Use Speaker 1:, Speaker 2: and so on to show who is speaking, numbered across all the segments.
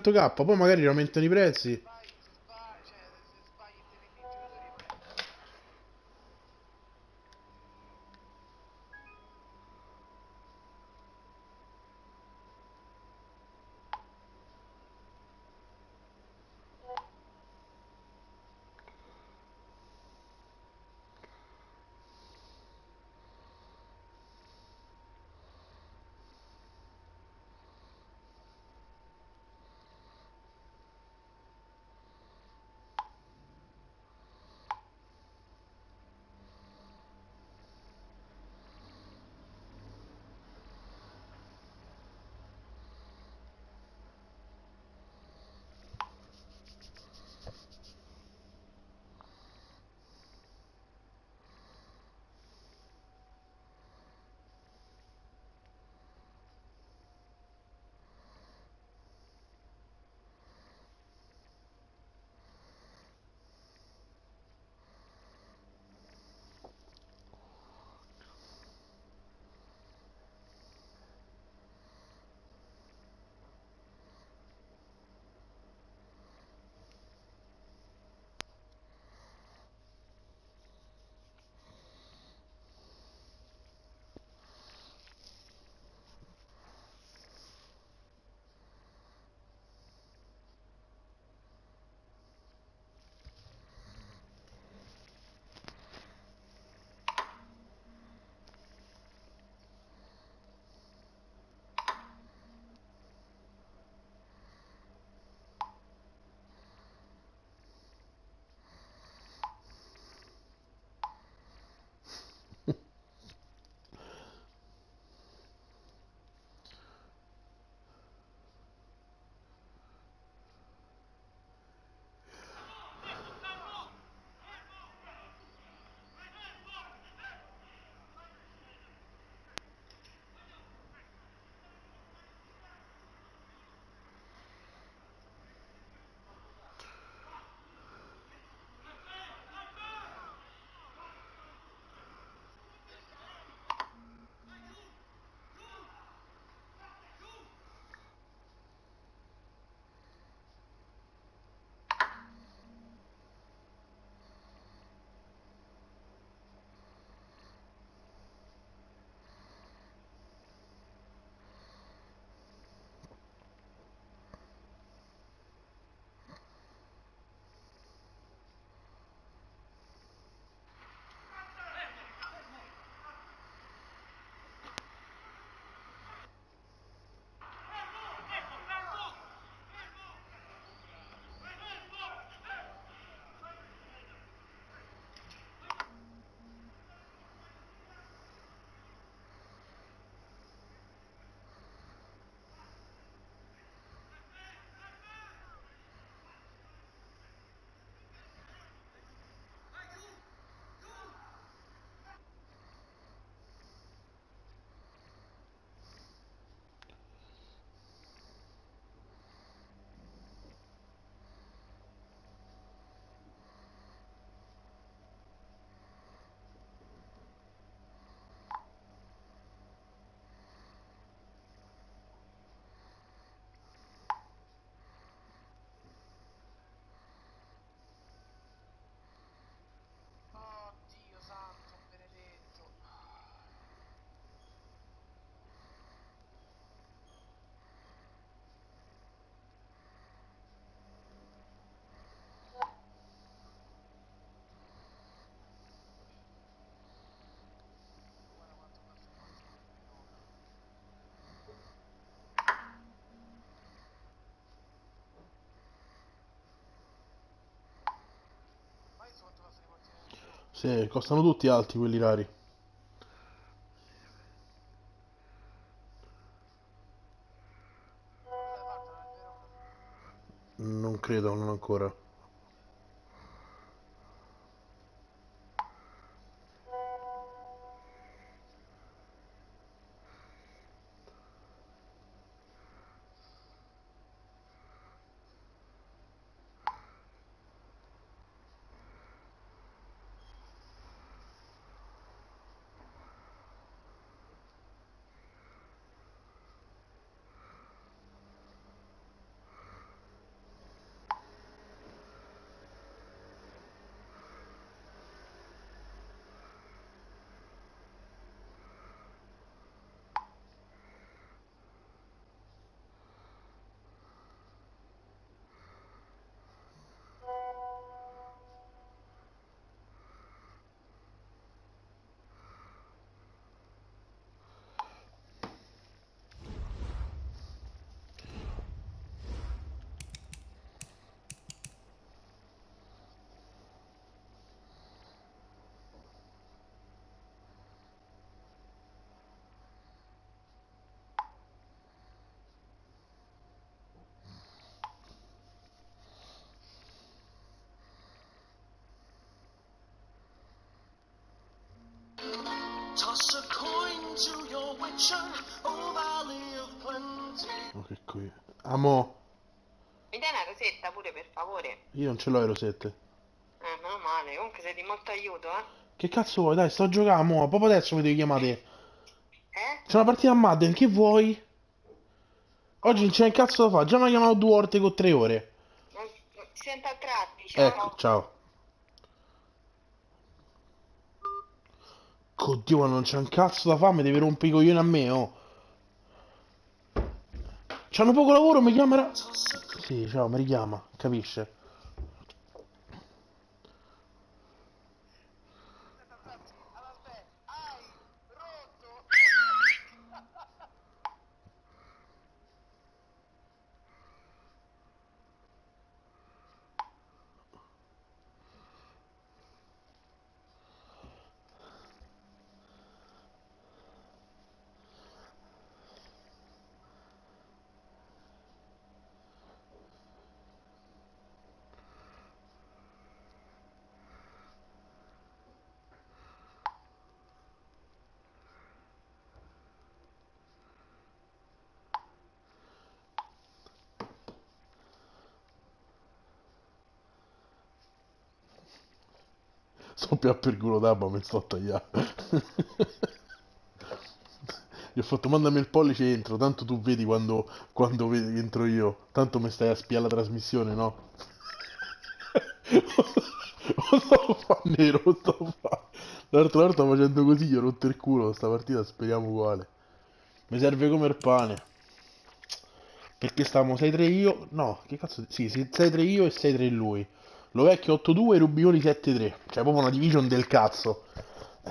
Speaker 1: 100k, poi magari aumentano i prezzi.
Speaker 2: Se sbagli e te vendi i giocatori e perdi. Oddio santo, benedetto. Guarda quanto cazzo fa sto pilota. Ma io so quanto cazzo li porti nel giro.
Speaker 1: Sì, costano tutti alti quelli rari.
Speaker 2: Dai, partono nel Verona.
Speaker 1: Non credo, non ancora. Ok, qui. Amo.
Speaker 2: Mi dai una rosetta pure, per favore?
Speaker 1: Io non ce l'ho le rosette.
Speaker 2: Meno male. Comunque sei di molto aiuto, eh?
Speaker 1: Che cazzo vuoi? Dai, sto giocando, mo. Proprio adesso mi devi chiamare.
Speaker 2: Eh?
Speaker 1: C'è una partita a Madden, che vuoi? Oggi non
Speaker 2: Oh,
Speaker 1: c'è un cazzo da fare. Già mi ha chiamato 2 volte con 3 ore.
Speaker 2: non si sente a tratti,
Speaker 1: Ecco,
Speaker 2: ciao.
Speaker 1: ciao. Oddio, ma non c'è un cazzo da fare, mi devi rompere i coglioni a me, oh. C'hanno poco lavoro, mi chiamerà. Sì, ciao, mi richiama, capisce? Sto più per culo d'abba, mi sto a tagliare. Gli ho fatto mandami il pollice entro, tanto tu vedi quando entro io. Tanto mi stai a spiare la trasmissione, no? Lo sto fa nero, lo sto fa. L'altra volta facendo così gli ho rotto il culo, sta partita speriamo uguale. Mi serve come il pane. Perché stavamo 6-3 io. No, che cazzo. Sì, 6-3 io e 6-3 lui. Lo vecchio 8-2 e Rubioni 7-3. Cioè, proprio una division del cazzo.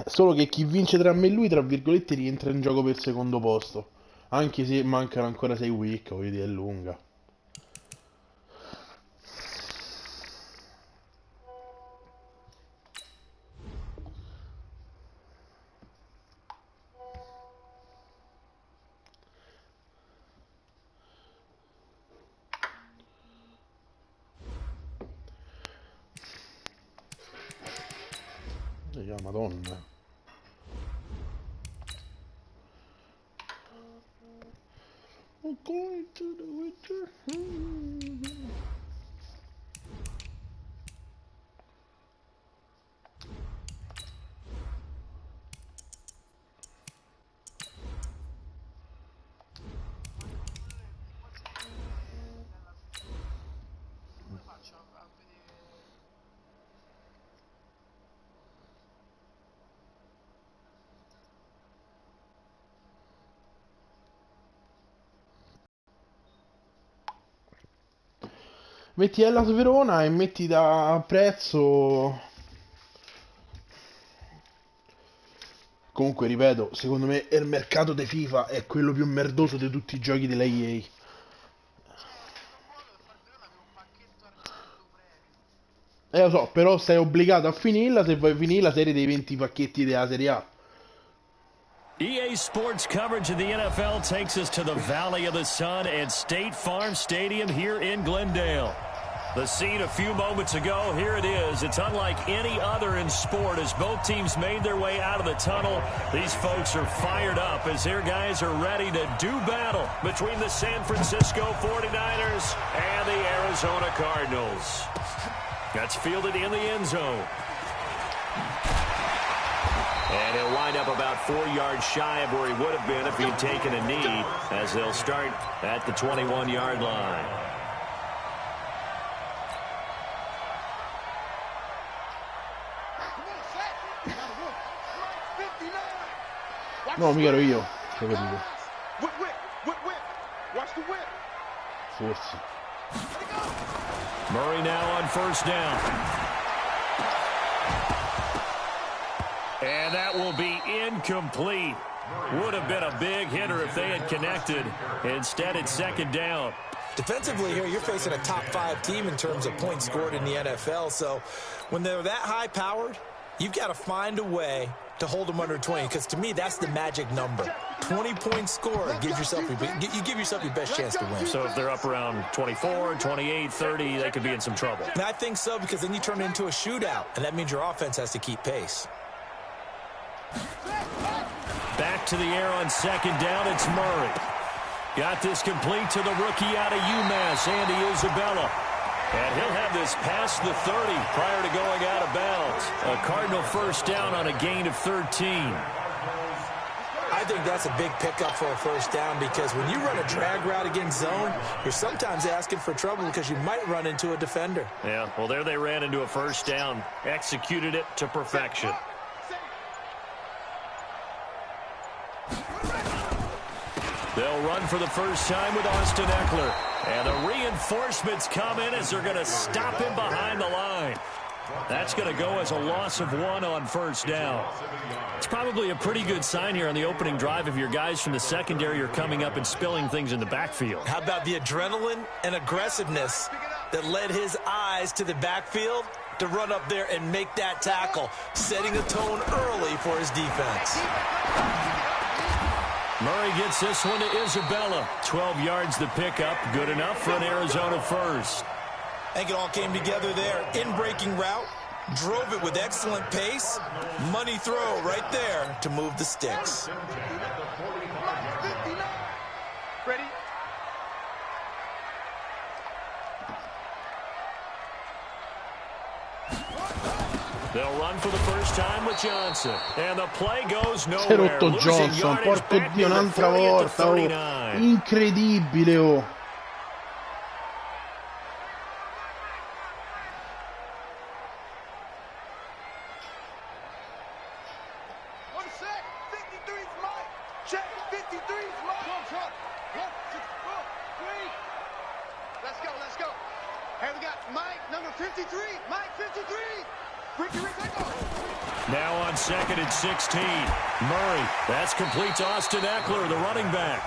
Speaker 1: Solo che chi vince tra me e lui, tra virgolette, rientra in gioco per il secondo posto. Anche se mancano ancora 6 week, voglio dire, è lunga. Madonna. I'm going to the winter.
Speaker 2: Voglio pure il tipo della... Come faccio a vedere...
Speaker 1: Metti Hellas Verona e metti da prezzo. Comunque, ripeto, secondo me il mercato di FIFA è quello più merdoso di tutti i giochi della EA.
Speaker 2: C'è un modo per far Verona avere un pacchetto argento premium.
Speaker 1: Lo so, però sei obbligato a finirla se vuoi finire la serie dei 20 pacchetti della Serie A.
Speaker 3: EA Sports coverage of the NFL takes us to the Valley of the Sun and State Farm Stadium here in Glendale. The scene a few moments ago, here it is. It's unlike any other in sport as both teams made their way out of the tunnel. These folks are fired up as their guys are ready to do battle between the San Francisco 49ers and the Arizona Cardinals. That's fielded in the end zone. And he'll wind up about 4 yards shy of where he would have been if he had taken a knee, as they'll start at the 21-yard line.
Speaker 1: No, mica ero io. Ho capito. Forse.
Speaker 3: Murray now on first down. And that will be incomplete. Would have been a big hitter if they had connected. Instead, it's second down.
Speaker 4: Defensively here, you're facing a top 5 team in terms of points scored in the NFL. So when they're that high-powered, you've got to find a way to hold them under 20, because to me, that's the magic number. 20 points scored, you give yourself your best chance to win.
Speaker 3: So if they're up around 24, 28, 30, they could be in some trouble.
Speaker 4: And I think so, because then you turn it into a shootout, and that means your offense has to keep pace.
Speaker 3: Back to the air on second down. It's Murray. Got this complete to the rookie out of UMass, Andy Isabella. And he'll have this past the 30 prior to going out of bounds. A Cardinal first down on a gain of 13.
Speaker 4: I think that's a big pickup for a first down because when you run a drag route against zone, you're sometimes asking for trouble because you might run into a defender.
Speaker 3: Yeah, well, there they ran into a first down. Executed it to perfection. They'll run for the first time with Austin Eckler. And the reinforcements come in as they're going to stop him behind the line. That's going to go as a loss of 1 on first down. It's probably a pretty good sign here on the opening drive if your guys from the secondary are coming up and spilling things in the backfield.
Speaker 4: How about the adrenaline and aggressiveness that led his eyes to the backfield to run up there and make that tackle, setting a tone early for his defense.
Speaker 3: Murray gets this one to Isabella. 12 yards the pickup. Good enough for an Arizona first.
Speaker 4: I think it all came together there. In-breaking route, drove it with excellent pace. Money throw right there to move the sticks.
Speaker 2: Ready?
Speaker 3: They'll run for the first time with Johnson. And the play goes
Speaker 1: Si è
Speaker 3: nowhere.
Speaker 1: rotto
Speaker 3: Losing
Speaker 1: Johnson,
Speaker 3: yardage
Speaker 1: porco
Speaker 3: back
Speaker 1: dio,
Speaker 3: near the
Speaker 1: un'altra
Speaker 3: 40 at the
Speaker 1: volta, oh.
Speaker 3: 39.
Speaker 1: Incredibile, oh.
Speaker 2: One sec. 53's Mike. Check. 53's Mike. Go, truck. 1, 2, 3. Let's go. Let's go. Hey, we got Mike, number 53. Mike, 53. Ricky, go.
Speaker 3: Now on second and 16. Murray. That's complete to Austin Eckler, the running back.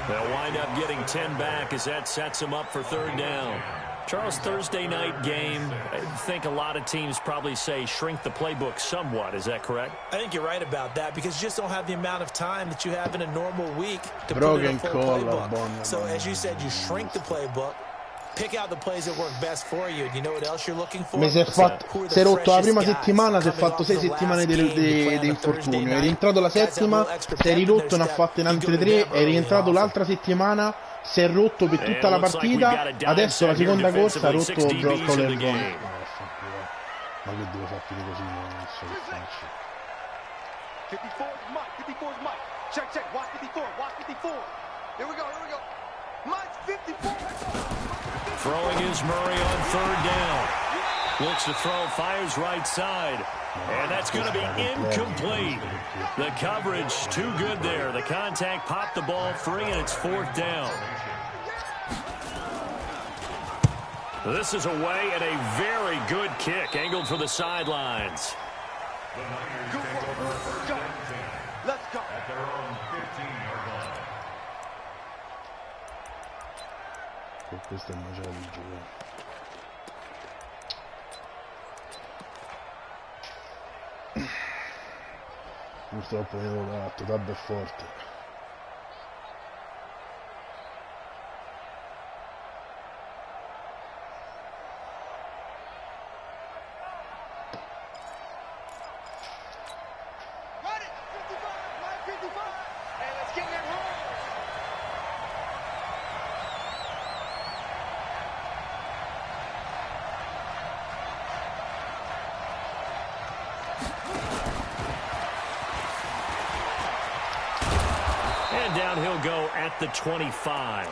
Speaker 3: They'll wind up getting 10 back as that sets them up for third down. Charles, Thursday night game, I think a lot of teams probably say shrink the playbook somewhat. Is that correct?
Speaker 4: I think you're right about that because you just don't have the amount of time that you have in a normal week to
Speaker 1: Però
Speaker 4: put
Speaker 1: che
Speaker 4: in a full
Speaker 1: incolla,
Speaker 4: playbook. So as you said, you shrink the playbook, pick out the plays that work best for you. You know what else you're looking for?
Speaker 1: Si è rotto la prima settimana, si è fatto 6 settimane di infortunio, è rientrato la settima, si è ridotto, ne ha fatte in altre 3, è rientrato l'altra settimana, si è rotto per tutta la partita, adesso la seconda corsa ha rotto Brock Collerbone. Ma che devo sapere così, non so che faccio.
Speaker 2: 54's Mike. 54's Mike. Check, check. Watch 54. Watch 54. Here we go. Here we go. Mike's 54.
Speaker 3: Throwing is Murray on third down. Looks to throw, fires right side. And that's going to be incomplete. The coverage too good there. The contact popped the ball free, and it's fourth down. This is away and a very good kick angled for the sidelines.
Speaker 2: Good work. Go. Let's go.
Speaker 1: Questo è il macello di giocare. Purtroppo mi avevo dato, Tabba è forte.
Speaker 2: Got it. 55. Mike 55. Hey, let's get that roll.
Speaker 3: And down he'll go at the 25.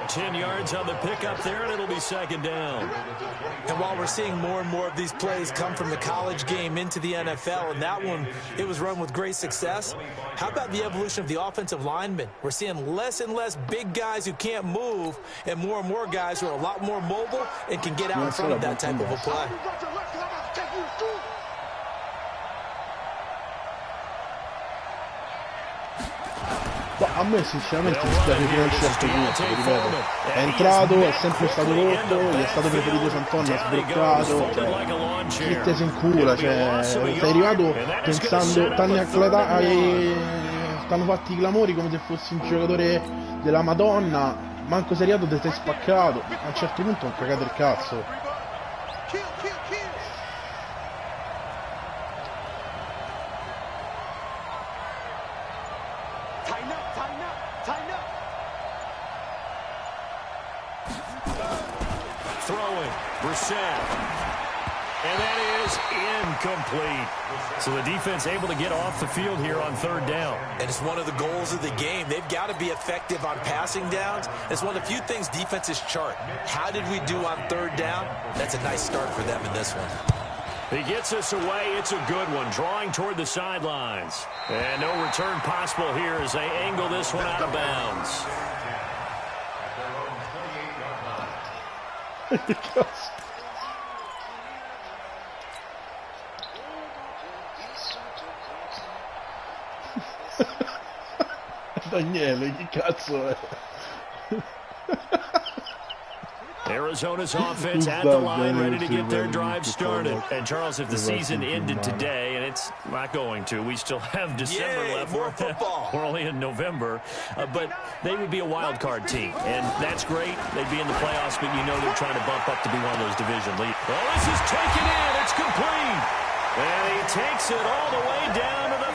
Speaker 3: 10 yards on the pickup there, and it'll be second down.
Speaker 4: And while we're seeing more and more of these plays come from the college game into the NFL, and that one, it was run with great success, how about the evolution of the offensive linemen? We're seeing less and less big guys who can't move, and more guys who are a lot more mobile and can get out in front of that type of a play.
Speaker 2: You got your left, 'cause I'm about to take you to school.
Speaker 1: A me sinceramente dispiace fino a un certo punto, ripeto, è entrato, è sempre stato rotto, gli è stato preferito Sant'Anna, ha sbloccato, cioè, chi se in cura, cioè, sei arrivato pensando, t'hanno fatti i clamori come se fossi un giocatore della Madonna, manco sei arrivato, ti sei spaccato, a un certo punto ho cagato il cazzo.
Speaker 2: Kill, kill, kill.
Speaker 3: throwing. Brissett. And that is incomplete. So the defense able to get off the field here on third down.
Speaker 4: And it's one of the goals of the game. They've got to be effective on passing downs. It's one of the few things defenses chart. How did we do on third down? That's a nice start for them in this one.
Speaker 3: He gets us away. It's a good one. Drawing toward the sidelines. And no return possible here as they angle this one out of bounds.
Speaker 1: Daniele, che cazzo è?
Speaker 3: Arizona's offense at the line, ready to get their drive started. And, Charles, if the season ended today, and it's not going to, we still have December left.
Speaker 4: More football.
Speaker 3: We're only in November. But they would be a wild card team, and that's great. They'd be in the playoffs, but you know they're trying to bump up to be one of those division leaders. Well, this is taken in. It's complete. And he takes it all the way down to the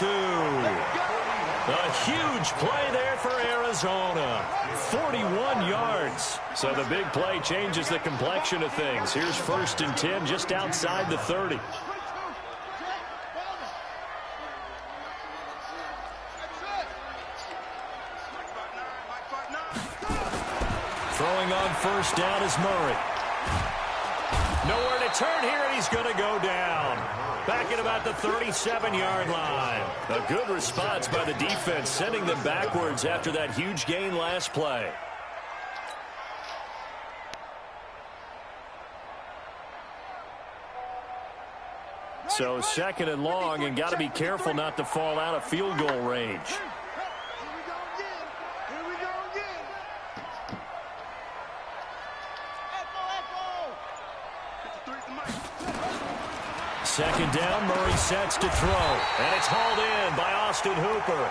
Speaker 3: 32. A huge play there for Arizona. 41 yards. So the big play changes the complexion of things. Here's 1st and 10 just outside the 30. Throwing on 1st down is Murray. Nowhere to turn here, and he's going to go down. Back at about the 37-yard line. A good response by the defense, sending them backwards after that huge gain last play. So 2nd and long, and got to be careful not to fall out of field goal range. Second down, Murray sets to throw. And it's hauled in by Austin Hooper.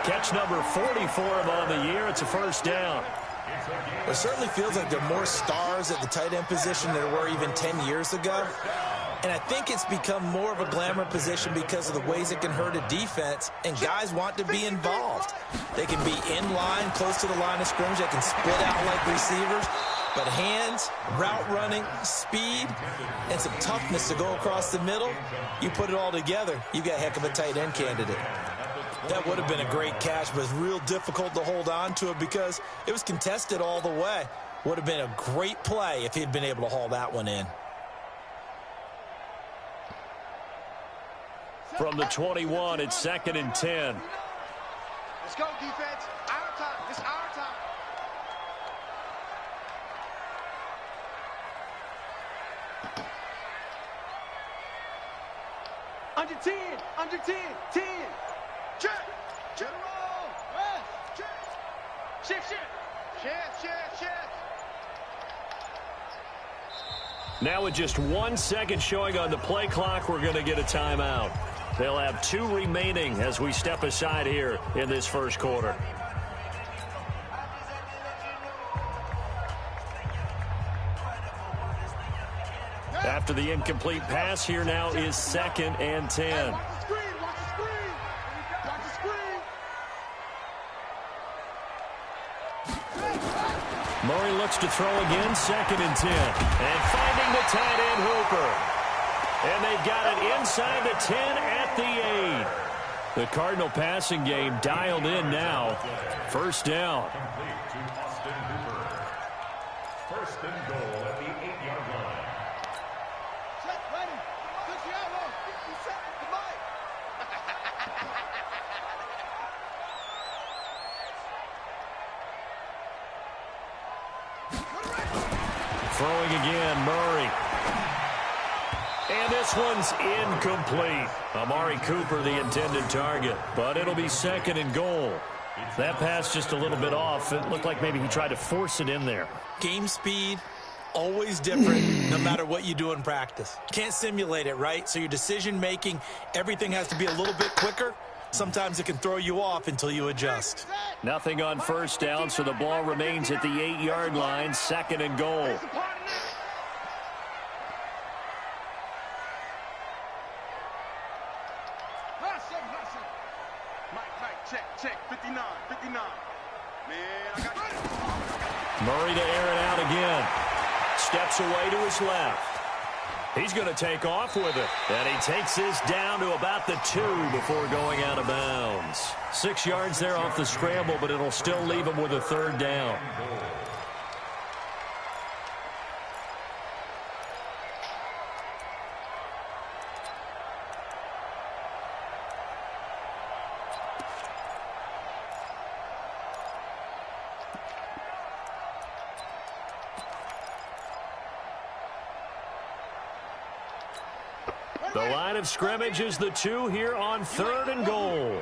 Speaker 3: Catch number 40 for him on the year. It's a 1st down.
Speaker 4: It certainly feels like there are more stars at the tight end position than there were even 10 years ago. And I think it's become more of a glamour position because of the ways it can hurt a defense, and guys want to be involved. They can be in line, close to the line of scrimmage. They can split out like receivers. But hands, route running, speed, and some toughness to go across the middle, you put it all together, you got a heck of a tight end candidate. That would have been a great catch, but it's real difficult to hold on to it because it was contested all the way. Would have been a great play if he'd been able to haul that one in.
Speaker 3: From the 21, it's 2nd and 10.
Speaker 2: Let's go, defense. Our time. It's our time. Under 10, under 10, 10. Check. General. West. Check. Shift, shift. Shift, shift, shift.
Speaker 3: Now with just 1 second showing on the play clock, we're going to get a timeout. They'll have 2 remaining as we step aside here in this 1st quarter. After the incomplete pass, here now is 2nd and 10.
Speaker 2: Watch the screen, watch the screen. Watch the screen.
Speaker 3: Murray looks to throw again, 2nd and 10. And finding the tight end Hooper. And they've got it inside the 10 at the 8. The Cardinal passing game dialed in now. 1st down.
Speaker 5: 1st and goal at the 8-yard line.
Speaker 2: Set, ready. Switch the arrow. 50 seconds to Mike.
Speaker 3: Throwing again, Murray. And this one's incomplete. Amari Cooper, the intended target. But it'll be 2nd and goal. That pass just a little bit off. It looked like maybe he tried to force it in there.
Speaker 4: Game speed, always different no matter what you do in practice. Can't simulate it, right? So your decision-making, everything has to be a little bit quicker. Sometimes it can throw you off until you adjust.
Speaker 3: Nothing on 1st down, so the ball remains at the 8-yard line, 2nd and goal.
Speaker 2: Check, 59, 59. Man, I got
Speaker 3: Murray to air it out again. steps away to his left. He's going to take off with it. And he takes this down to about the 2 before going out of bounds. 6 yards there off the scramble, but it'll still leave him with a 3rd down. The line of scrimmage is the 2 here on 3rd and goal.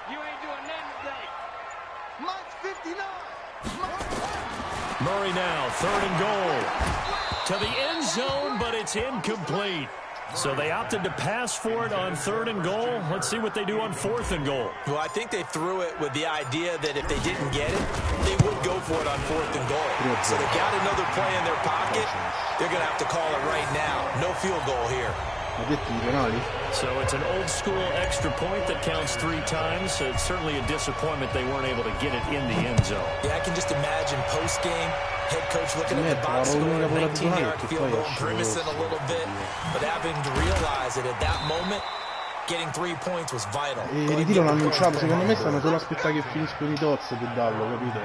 Speaker 2: You ain't doing nothing today. Mike's 59.
Speaker 3: Murray now, 3rd and goal. To the end zone, but it's incomplete. So they opted to pass for it on 3rd and goal. Let's see what they do on 4th and goal.
Speaker 4: Well, I think they threw it with the idea that if they didn't get it, they would go for it on 4th and goal. So they got another play in their pocket. They're going to have to call it right now. No field goal here.
Speaker 3: So it's an old school extra point that counts 3 times. So it's certainly a disappointment they weren't able to get it in the end zone.
Speaker 4: Yeah, I can just imagine post-game, head coach looking at the box score, 19-yard field goal, grimacing a little bit, but having to realize that at that moment, getting 3 points was vital.
Speaker 1: E il ritiro l'hanno annunciato, secondo me stanno solo aspettando che finiscono i toz per darlo, capito?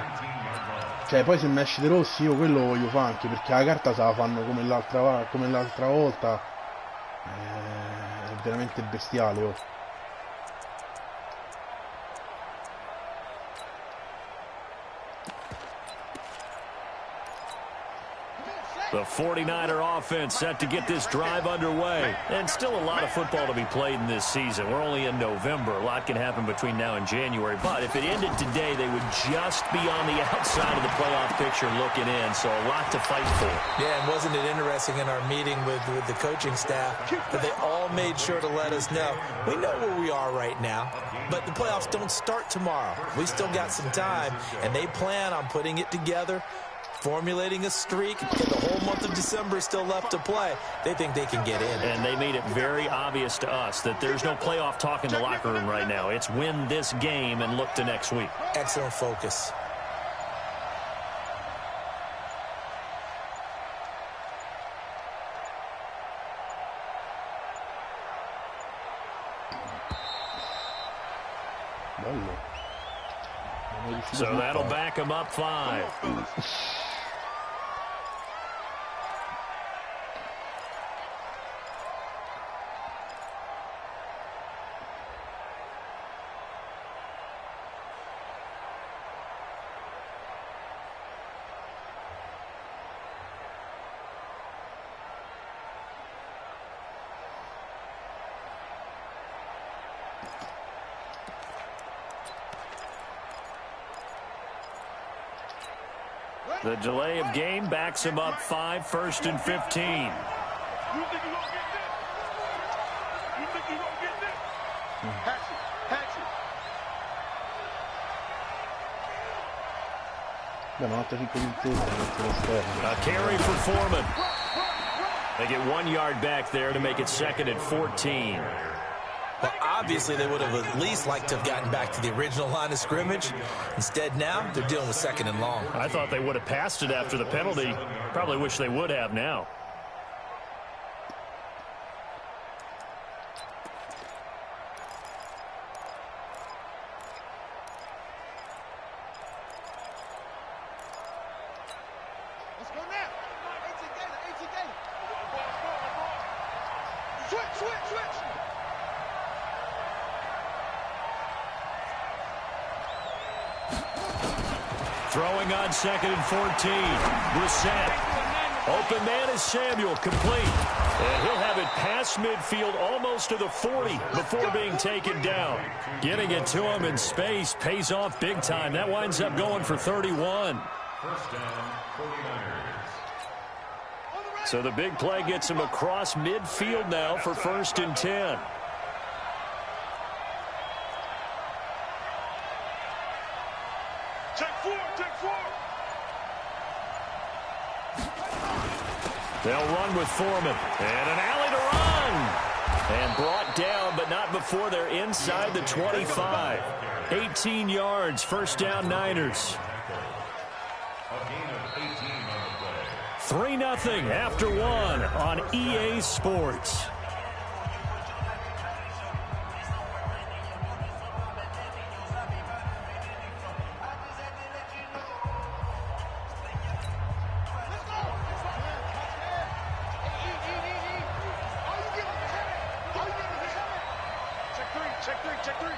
Speaker 1: Cioè poi se mi esce De Rossi io quello voglio fare anche, perché la carta se la fanno come l'altra volta. È veramente bestiale, oh.
Speaker 3: The 49er offense set to get this drive underway. And still a lot of football to be played in this season. We're only in November. A lot can happen between now and January. But if it ended today, they would just be on the outside of the playoff picture looking in. So a lot to fight for.
Speaker 4: Yeah, and wasn't it interesting in our meeting with the coaching staff that they all made sure to let us know, we know where we are right now, but the playoffs don't start tomorrow. We still got some time, and they plan on putting it together, formulating a streak, and the whole month of December is still left to play. They think they can get in.
Speaker 3: And they made it very obvious to us that there's no playoff talk in the locker room right now. It's win this game and look to next week.
Speaker 4: Excellent focus.
Speaker 3: So that'll back him up 5. The delay of game backs him up 5, 1st and 15.
Speaker 2: You think you gonna get this? You think you gonna get this? Hatch it. Hatch it.
Speaker 3: A carry for Foreman. They get 1 yard back there to make it 2nd and 14.
Speaker 4: Well, obviously, they would have at least liked to have gotten back to the original line of scrimmage. Instead, now, they're dealing with 2nd and long.
Speaker 3: I thought they would have passed it after the penalty. Probably wish they would have now.
Speaker 2: Let's go now. 18 Gator. Switch.
Speaker 3: Throwing on 2nd and 14. Brissett. Open man is Samuel, complete. And he'll have it past midfield almost to the 40 before being taken down. Getting it to him in space pays off big time. That winds up going for 31.
Speaker 5: First down, 49ers.
Speaker 3: So the big play gets him across midfield now for 1st and 10.
Speaker 2: Take four.
Speaker 3: They'll run with Foreman. And an alley to run. And brought down, but not before they're inside the 25. 18 yards, 1st down Niners.
Speaker 5: A gain of 18 on the play.
Speaker 3: 3-0 after one on EA Sports.
Speaker 2: Check three.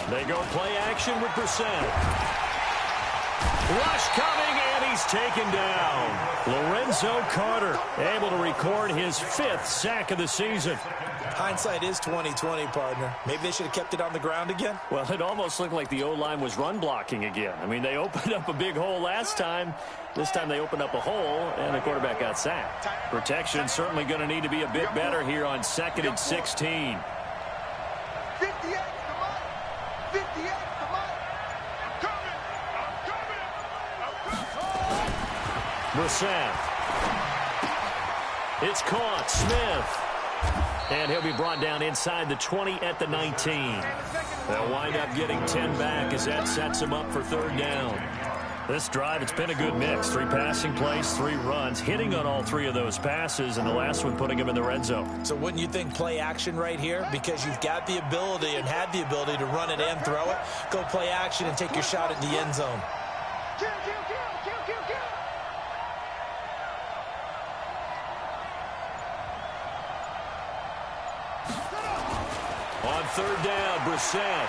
Speaker 3: They go play action with Brissett. Rush coming, and he's taken down. Lorenzo Carter able to record his 5th sack of the season.
Speaker 4: Hindsight is 20/20, partner. Maybe they should have kept it on the ground again.
Speaker 3: Well, it almost looked like the O-line was run blocking again. I mean, they opened up a big hole last time. This time they opened up a hole, and the quarterback got sacked. Protection certainly going to need to be a bit better here on 2nd and 16.
Speaker 2: 58, come on. 58, come on. I'm coming.
Speaker 3: Brissett. It's caught. Smith. And he'll be brought down inside the 20 at the 19. They'll wind up getting 10 back as that sets them up for 3rd down. This drive, it's been a good mix. 3 passing plays, 3 runs, hitting on all 3 of those passes, and the last one putting him in the red zone.
Speaker 4: So wouldn't you think play action right here? Because you've got the ability and had the ability to run it and throw it. Go play action and take your shot at the end zone.
Speaker 2: Kill.
Speaker 3: On 3rd down, Brissett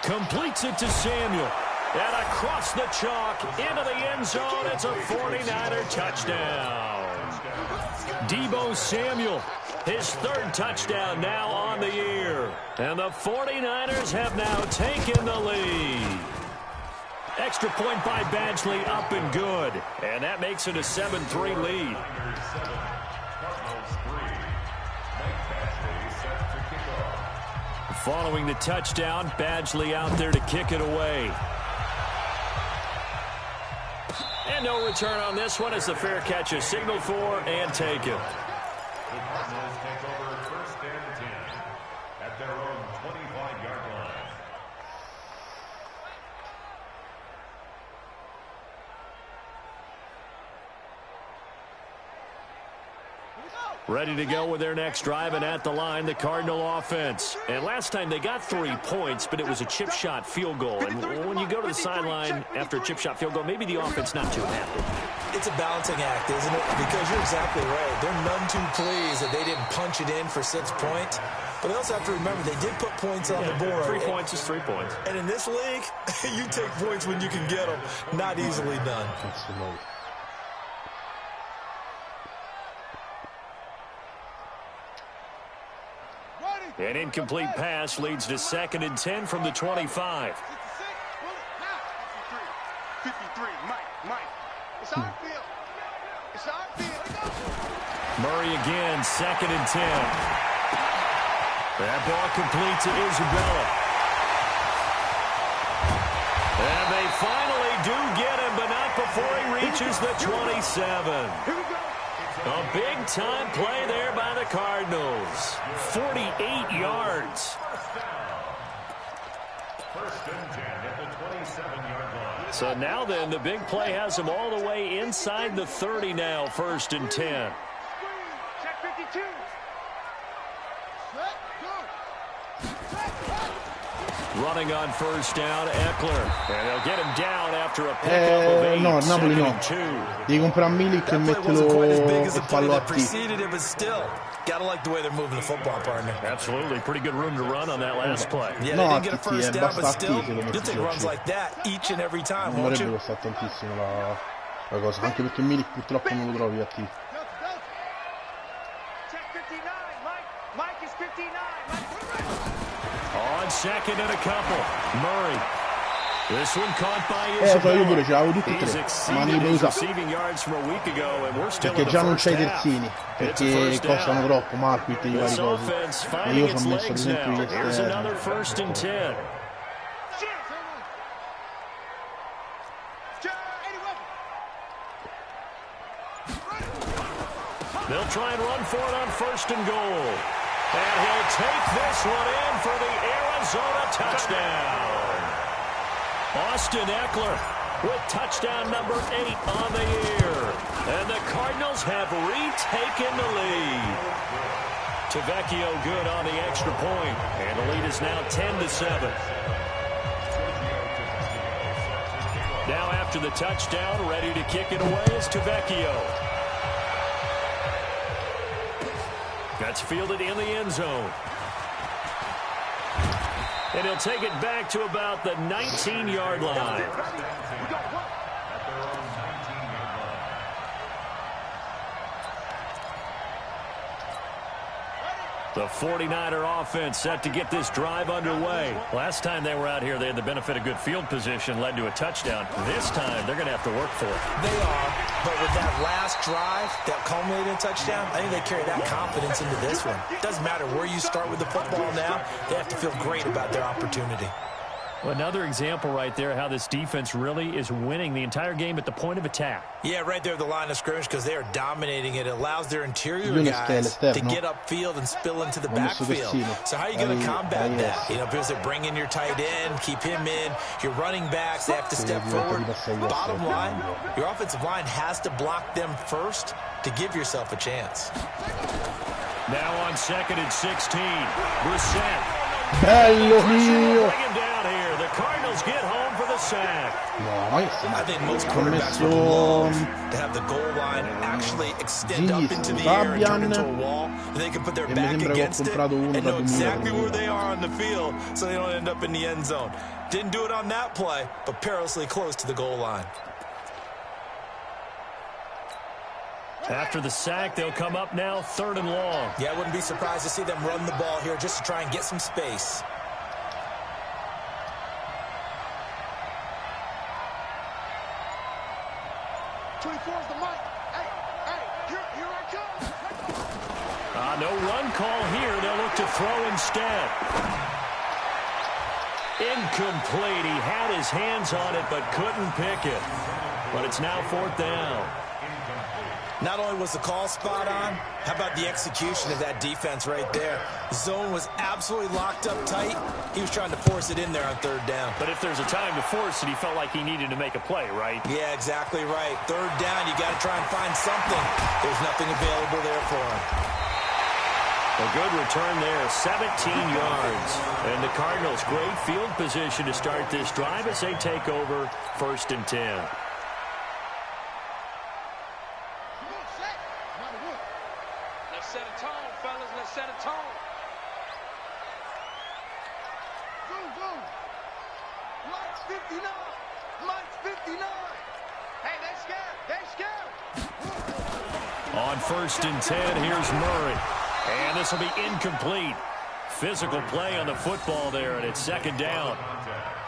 Speaker 3: completes it to Samuel. And across the chalk into the end zone. It's a 49er touchdown. Deebo Samuel, his 3rd touchdown now on the year. And the 49ers have now taken the lead. Extra point by Badgley, up and good. And that makes it a 7-3 lead. Following the touchdown, Badgley out there to kick it away. And no return on this one as the fair catch is signaled for and taken.
Speaker 5: The Cardinals take over 1st and 10 at their own 25-yard line.
Speaker 3: Ready to go with their next drive, and at the line, the Cardinal offense. And last time they got 3 points, but it was a chip shot field goal. And when you go to the sideline after a chip shot field goal, maybe the offense not too happy.
Speaker 4: It's a balancing act, isn't it? Because you're exactly right. They're none too pleased that they didn't punch it in for 6 points. But they also have to remember they did put points on the board.
Speaker 3: 3 points is 3 points.
Speaker 4: And in this league, you take points when you can get them. Not easily done.
Speaker 3: An incomplete pass leads to 2nd and 10 from the 25.
Speaker 2: 53, Mike. It's our field. It's our field.
Speaker 3: Murray again, 2nd and 10. That ball complete to Isabella. And they finally do get him, but not before he reaches the 27.
Speaker 2: Here we go.
Speaker 3: A big-time play there by the Cardinals. 48 yards.
Speaker 5: 1st and 10 at the 27-yard line.
Speaker 3: So now then, the big play has them all the way inside the 30 now, 1st and 10.
Speaker 2: Check 52. Set, go.
Speaker 3: Running on 1st down, Eckler. And they'll get him down after a pickup of 8.
Speaker 1: No, Napoli no.
Speaker 3: 2.
Speaker 1: Devi comprare Milik e mettilo e fallo a T.
Speaker 4: Preceded it, but still, gotta like the way they're moving the football, partner.
Speaker 3: Absolutely, pretty good room to run on that last play.
Speaker 4: Yeah,
Speaker 1: No,
Speaker 4: they didn't get a
Speaker 1: T,
Speaker 4: first down, but
Speaker 1: basta
Speaker 4: still,
Speaker 1: T se lo metti
Speaker 4: you'll take
Speaker 1: sul
Speaker 4: runs
Speaker 1: C.
Speaker 4: like that each and every time,
Speaker 1: Non
Speaker 4: won't
Speaker 1: dovrebbe
Speaker 4: you?
Speaker 1: costare tantissimo la cosa, anche perché Milik purtroppo non lo trovi a T.
Speaker 2: Check 59, Mike is 59.
Speaker 3: On 2nd and a couple, Murray. This one caught by
Speaker 1: So io pure
Speaker 3: Isabella.
Speaker 1: ce l'avevo tutti e
Speaker 3: He's
Speaker 1: 3, ma non li
Speaker 3: exceeded
Speaker 1: puoi
Speaker 3: his
Speaker 1: usare.
Speaker 3: receiving yards from a week ago, and we're still
Speaker 1: Perché
Speaker 3: in
Speaker 1: già
Speaker 3: the
Speaker 1: non
Speaker 3: first
Speaker 1: c'hai i
Speaker 3: half.
Speaker 1: terzini,
Speaker 3: It's a
Speaker 1: perché
Speaker 3: first
Speaker 1: costano
Speaker 3: down.
Speaker 1: troppo, Marquit e i vari
Speaker 3: This
Speaker 1: cosi.
Speaker 3: offense
Speaker 1: Ma
Speaker 3: finding
Speaker 1: io ci
Speaker 3: its
Speaker 1: ho messo ad
Speaker 3: legs
Speaker 1: esempio
Speaker 3: now.
Speaker 1: gli
Speaker 3: Here's
Speaker 1: esterni.
Speaker 3: another 1st and 10. They'll try and run for it on 1st and goal. And he'll take this one in for the Arizona touchdown. Austin Eckler with touchdown number 8 on the year. And the Cardinals have retaken the lead. Tavecchio good on the extra point. And the lead is now 10-7. Now after the touchdown, ready to kick it away is Tavecchio. That's fielded in the end zone. And he'll take it back to about the 19-yard line. The 49er offense set to get this drive underway. Last time they were out here, they had the benefit of good field position, led to a touchdown. This time, they're going to have to work for it.
Speaker 4: They are, but with that last drive that culminated in a touchdown, I think they carry that confidence into this one. Doesn't matter where you start with the football now, they have to feel great about their opportunity.
Speaker 3: Well, another example right there how this defense really is winning the entire game at the point of attack.
Speaker 4: Yeah, right there at the line of scrimmage because they are dominating it. It allows their interior guys to get upfield and spill into the backfield. So how are you going to combat that? You know, because they bring in your tight end, keep him in. Your running backs, they have to step forward. Bottom line, your offensive line has to block them first to give yourself a chance.
Speaker 3: Now on 2nd and 16, Brissett.
Speaker 1: Bello mio!
Speaker 3: Bring him down here. The Cardinals get home for the sack.
Speaker 1: No,
Speaker 4: I think most quarterbacks would love to have the goal line actually extend up into the air and turn into a wall, and they can put their back against it and know exactly where they are on the field so they don't end up in the end zone. Didn't do it on that play, but perilously close to the goal line.
Speaker 3: After the sack, they'll come up now 3rd and long.
Speaker 4: Yeah, I wouldn't be surprised to see them run the ball here just to try and get some space.
Speaker 3: No run call here. They'll look to throw instead. Incomplete. He had his hands on it but couldn't pick it. But it's now 4th down.
Speaker 4: Not only was the call spot on, how about the execution of that defense right there? The zone was absolutely locked up tight. He was trying to force it in there on 3rd down.
Speaker 3: But if there's a time to force it, he felt like he needed to make a play, right?
Speaker 4: Yeah, exactly right. 3rd down, you got to try and find something. There's nothing available there for him.
Speaker 3: A good return there, 17 yards. And the Cardinals, great field position to start this drive as they take over 1st and 10.
Speaker 2: Set a tone, fellas. Let's set a tone. Zoom. Mike's 59. Mike's 59. Hey, they scared.
Speaker 3: On 1st and 10, here's Murray. And this will be incomplete. Physical play on the football there, and it's 2nd down.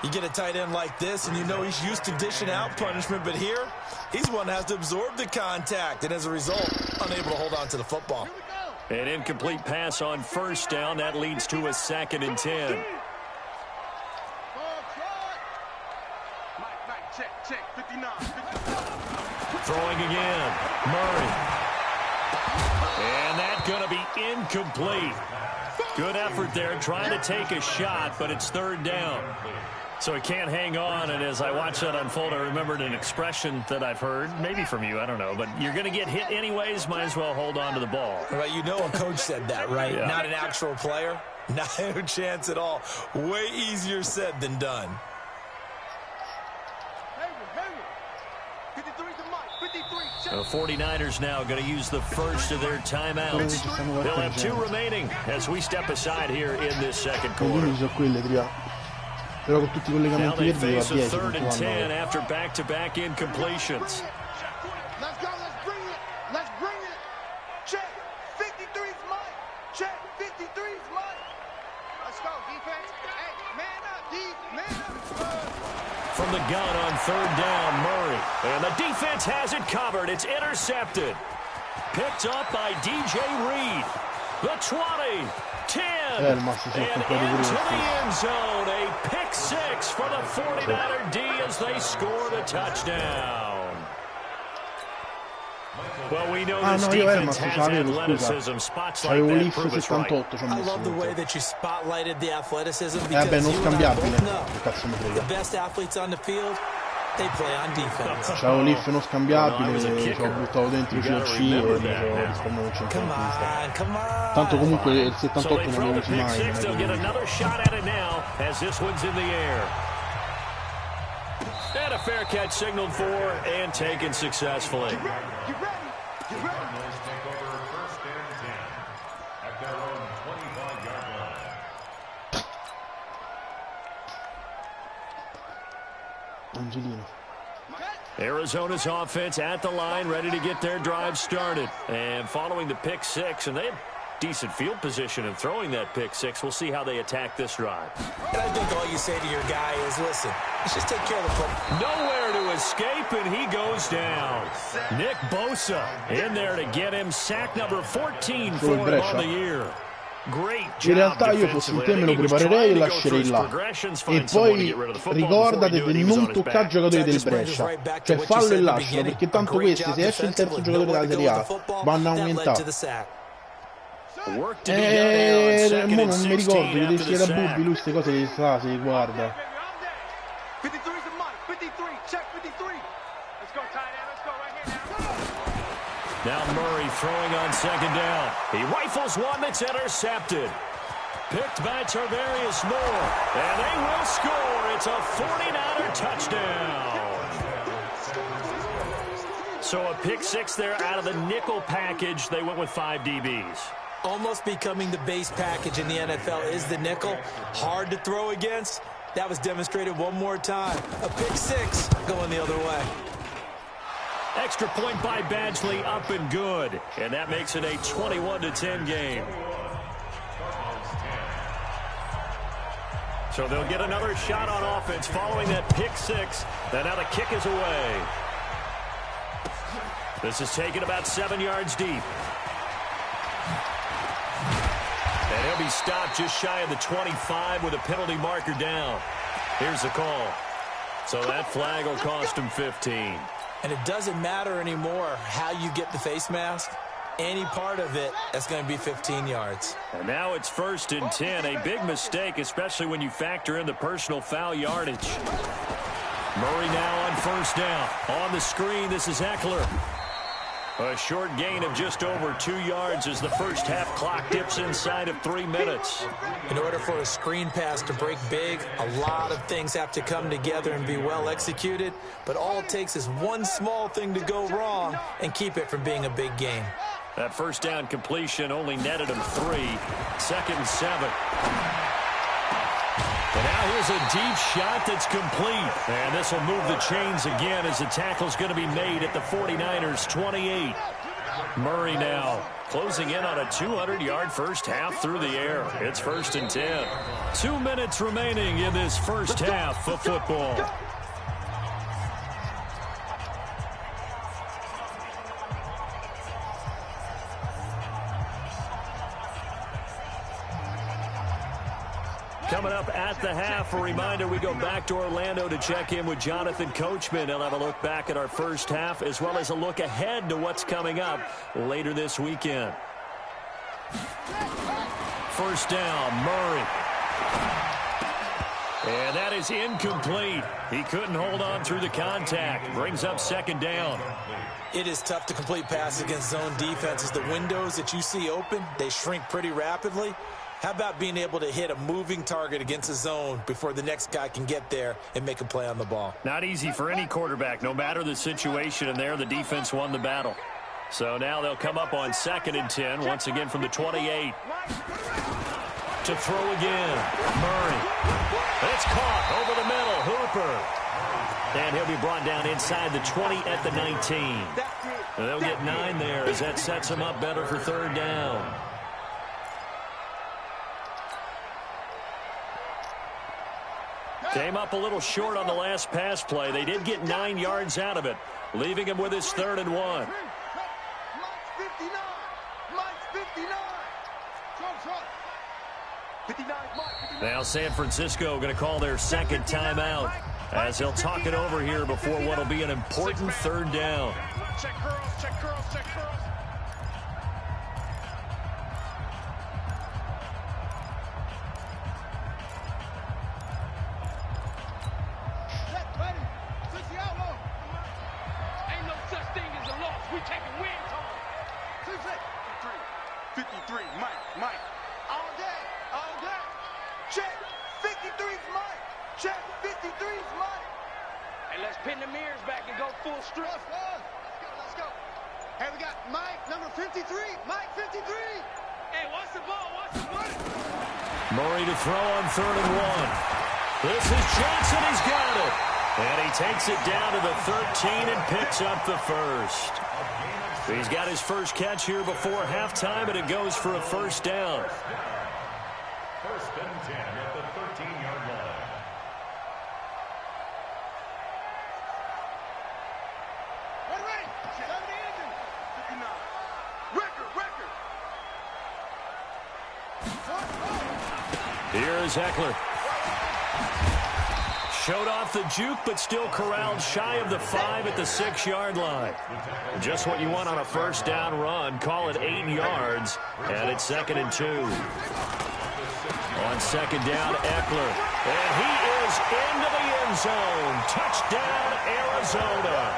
Speaker 4: You get a tight end like this, and you know he's used to dishing out punishment, but here, he's one that has to absorb the contact, and as a result, unable to hold on to the football.
Speaker 3: An incomplete pass on 1st down. That leads to a 2nd and 10.
Speaker 2: Check. 59.
Speaker 3: Throwing again. Murray. And that's going to be incomplete. Good effort there trying to take a shot, but it's 3rd down. So he can't hang on, and as I watch that unfold, I remembered an expression that I've heard, maybe from you, I don't know, but you're going to get hit anyways, might as well hold on to the ball.
Speaker 4: Right, you know a coach said that, right?
Speaker 3: Yeah.
Speaker 4: Not an actual player. Not a chance at all. Way easier said than done.
Speaker 3: The 49ers now going to use the first of their timeouts. They'll have 2 remaining as we step aside here in this 2nd quarter.
Speaker 1: Però con tutti i
Speaker 3: Now
Speaker 1: collegamenti
Speaker 3: they
Speaker 1: verdi va a
Speaker 3: face a
Speaker 1: 10
Speaker 3: 3rd and 10 after back-to-back incompletions.
Speaker 2: Let's go. Let's bring it. Check. 53's Mike. Check. 53's Mike. Let's go, defense. Hey, man up, D. Man up.
Speaker 3: From the gun on 3rd down, Murray. And the defense has it covered. It's intercepted. Picked up by DJ Reed. The 20, 10, and into the end zone. A pick 6 for the 49er D as they score the touchdown. Well, we know
Speaker 1: Ah
Speaker 3: this
Speaker 1: no, io
Speaker 3: defense
Speaker 1: Hermas
Speaker 3: has
Speaker 1: c'avevo,
Speaker 3: athleticism.
Speaker 1: scusa.
Speaker 3: Spots like
Speaker 1: C'avevo
Speaker 3: that
Speaker 1: l'IF
Speaker 3: prove us right.
Speaker 1: 78, ci ho
Speaker 4: I
Speaker 1: messo
Speaker 4: love the way
Speaker 1: dentro.
Speaker 4: that you spotlighted the athleticism
Speaker 1: Vabbè,
Speaker 4: because
Speaker 1: non
Speaker 4: you and I
Speaker 1: scambiabile.
Speaker 4: both know
Speaker 1: Che cazzo mi
Speaker 4: the
Speaker 1: frega.
Speaker 4: best athletes on the field, they play on defense.
Speaker 1: C'avevo l'IF non scambiabile,
Speaker 3: No, I was a
Speaker 1: ci ho
Speaker 3: kicker.
Speaker 1: buttato dentro i
Speaker 3: You gotta
Speaker 1: COC
Speaker 3: remember
Speaker 1: e mi
Speaker 3: that
Speaker 1: sono
Speaker 3: now.
Speaker 1: risparmiato il
Speaker 4: Come
Speaker 1: centrocampista.
Speaker 4: on, come on.
Speaker 1: Tanto comunque il
Speaker 3: So
Speaker 1: 78
Speaker 3: they
Speaker 1: non
Speaker 3: throw
Speaker 1: lo
Speaker 3: the
Speaker 1: usi
Speaker 3: pick
Speaker 1: mai.
Speaker 3: six. They'll get another shot at it now as this one's in the air. And a fair catch signaled for and taken successfully.
Speaker 2: You ready? You ready?
Speaker 5: Cardinals take over first and 10 at their own 25-yard line.
Speaker 1: Angelino.
Speaker 3: Arizona's offense at the line, ready to get their drive started. And following the pick six, and they have decent field position in throwing that pick six. We'll see how they attack this drive.
Speaker 4: And I think all you say to your guy is, listen, let's just take care of the play.
Speaker 3: Nowhere to escape, and he goes down. Nick Bosa in there to get him sack number 14 for him on the year. Great job.
Speaker 1: In realtà io fossi in te me lo preparerei e lascerei là. E poi ricordate di non toccare giocatori del Brescia. Cioè fallo e lascialo, perché tanto questi, se esce il terzo giocatore della Serie A, vanno aumentati.
Speaker 3: Work to be done now on second
Speaker 1: Mo
Speaker 3: and
Speaker 1: non mi
Speaker 3: 16
Speaker 1: ricordo, che
Speaker 3: after
Speaker 1: devi
Speaker 3: the
Speaker 1: da
Speaker 3: sack.
Speaker 1: Bubbi, lui queste cose le sa, se le guarda.
Speaker 2: 53's a Mike. 53. Check 53. Let's go, tight end. Let's go right here now.
Speaker 3: Now Murray throwing on second down. He rifles one that's intercepted. Picked by Tarvarius Moore. And they will score. It's a 49er touchdown. So a pick six there out of the nickel package. They went with 5 DBs.
Speaker 4: Almost becoming the base package in the NFL is the nickel. Hard to throw against. That was demonstrated one more time. A pick six going the other way.
Speaker 3: Extra point by Badgley, up and good. And that makes it a 21-10 game. So they'll get another shot on offense following that pick six. And now the kick is away. This is taken about 7 yards deep. And he'll be stopped just shy of the 25 with a penalty marker down. Here's the call. So that flag will cost him 15.
Speaker 4: And it doesn't matter anymore how you get the face mask. Any part of it, that's going to be 15 yards.
Speaker 3: And now it's 1st and 10. A big mistake, especially when you factor in the personal foul yardage. Murray now on first down. On the screen, this is Eckler. A short gain of just over 2 yards as the first half clock dips inside of 3 minutes.
Speaker 4: In order for a screen pass to break big, a lot of things have to come together and be well executed. But all it takes is one small thing to go wrong and keep it from being a big game.
Speaker 3: That first down completion only netted him 3. 2nd and 7. And now here's a deep shot that's complete. And this will move the chains again as the tackle's going to be made at the 49ers 28. Murray now closing in on a 200-yard first half through the air. It's 1st and 10. 2 minutes remaining in this first half of football. Coming up at the half, a reminder, we go back to Orlando to check in with Jonathan Coachman. He'll have a look back at our first half as well as a look ahead to what's coming up later this weekend. First down, Murray. And that is incomplete. He couldn't hold on through the contact. Brings up 2nd down.
Speaker 4: It is tough to complete passes against zone defenses. The windows that you see open, they shrink pretty rapidly. How about being able to hit a moving target against a zone before the next guy can get there and make a play on the ball?
Speaker 3: Not easy for any quarterback, no matter the situation, and there the defense won the battle. So now they'll come up on 2nd and 10, once again from the 28. To throw again, Murray. It's caught over the middle, Hooper. And he'll be brought down inside the 20 at the 19. And they'll get 9 there as that sets him up better for 3rd down. Came up a little short on the last pass play. They did get 9 yards out of it, leaving him with his 3rd and 1. Now San Francisco going to call their 2nd timeout. as he'll talk it over here before what will be an important third down.
Speaker 2: Check curls, check curls, check curls. Set, ready. 60 out low. Ain't no such thing as a loss. We taking wins home. 53, Mike. All day. Check. 53's Mike. Check. 53's Mike. Hey, let's pin the mirrors back and go full strip. Let's go. Hey, we got Mike, number 53. Mike, 53. Hey, what's the ball?
Speaker 3: Murray to throw on 3rd and 1. This is Johnson. He's got it. And he takes it down to the 13 and picks up the first. He's got his first catch here before halftime, and it goes for a first down.
Speaker 5: First and 10 at the 13-yard line.
Speaker 2: Ready. 70 engine. 59. Record.
Speaker 3: Here is Eckler. Showed off the juke, but still corralled shy of the 5 at the 6-yard line. Just what you want on a first down run. Call it 8 yards, and it's 2nd and 2. On 2nd down, Eckler. And he is into the end zone. Touchdown, Arizona.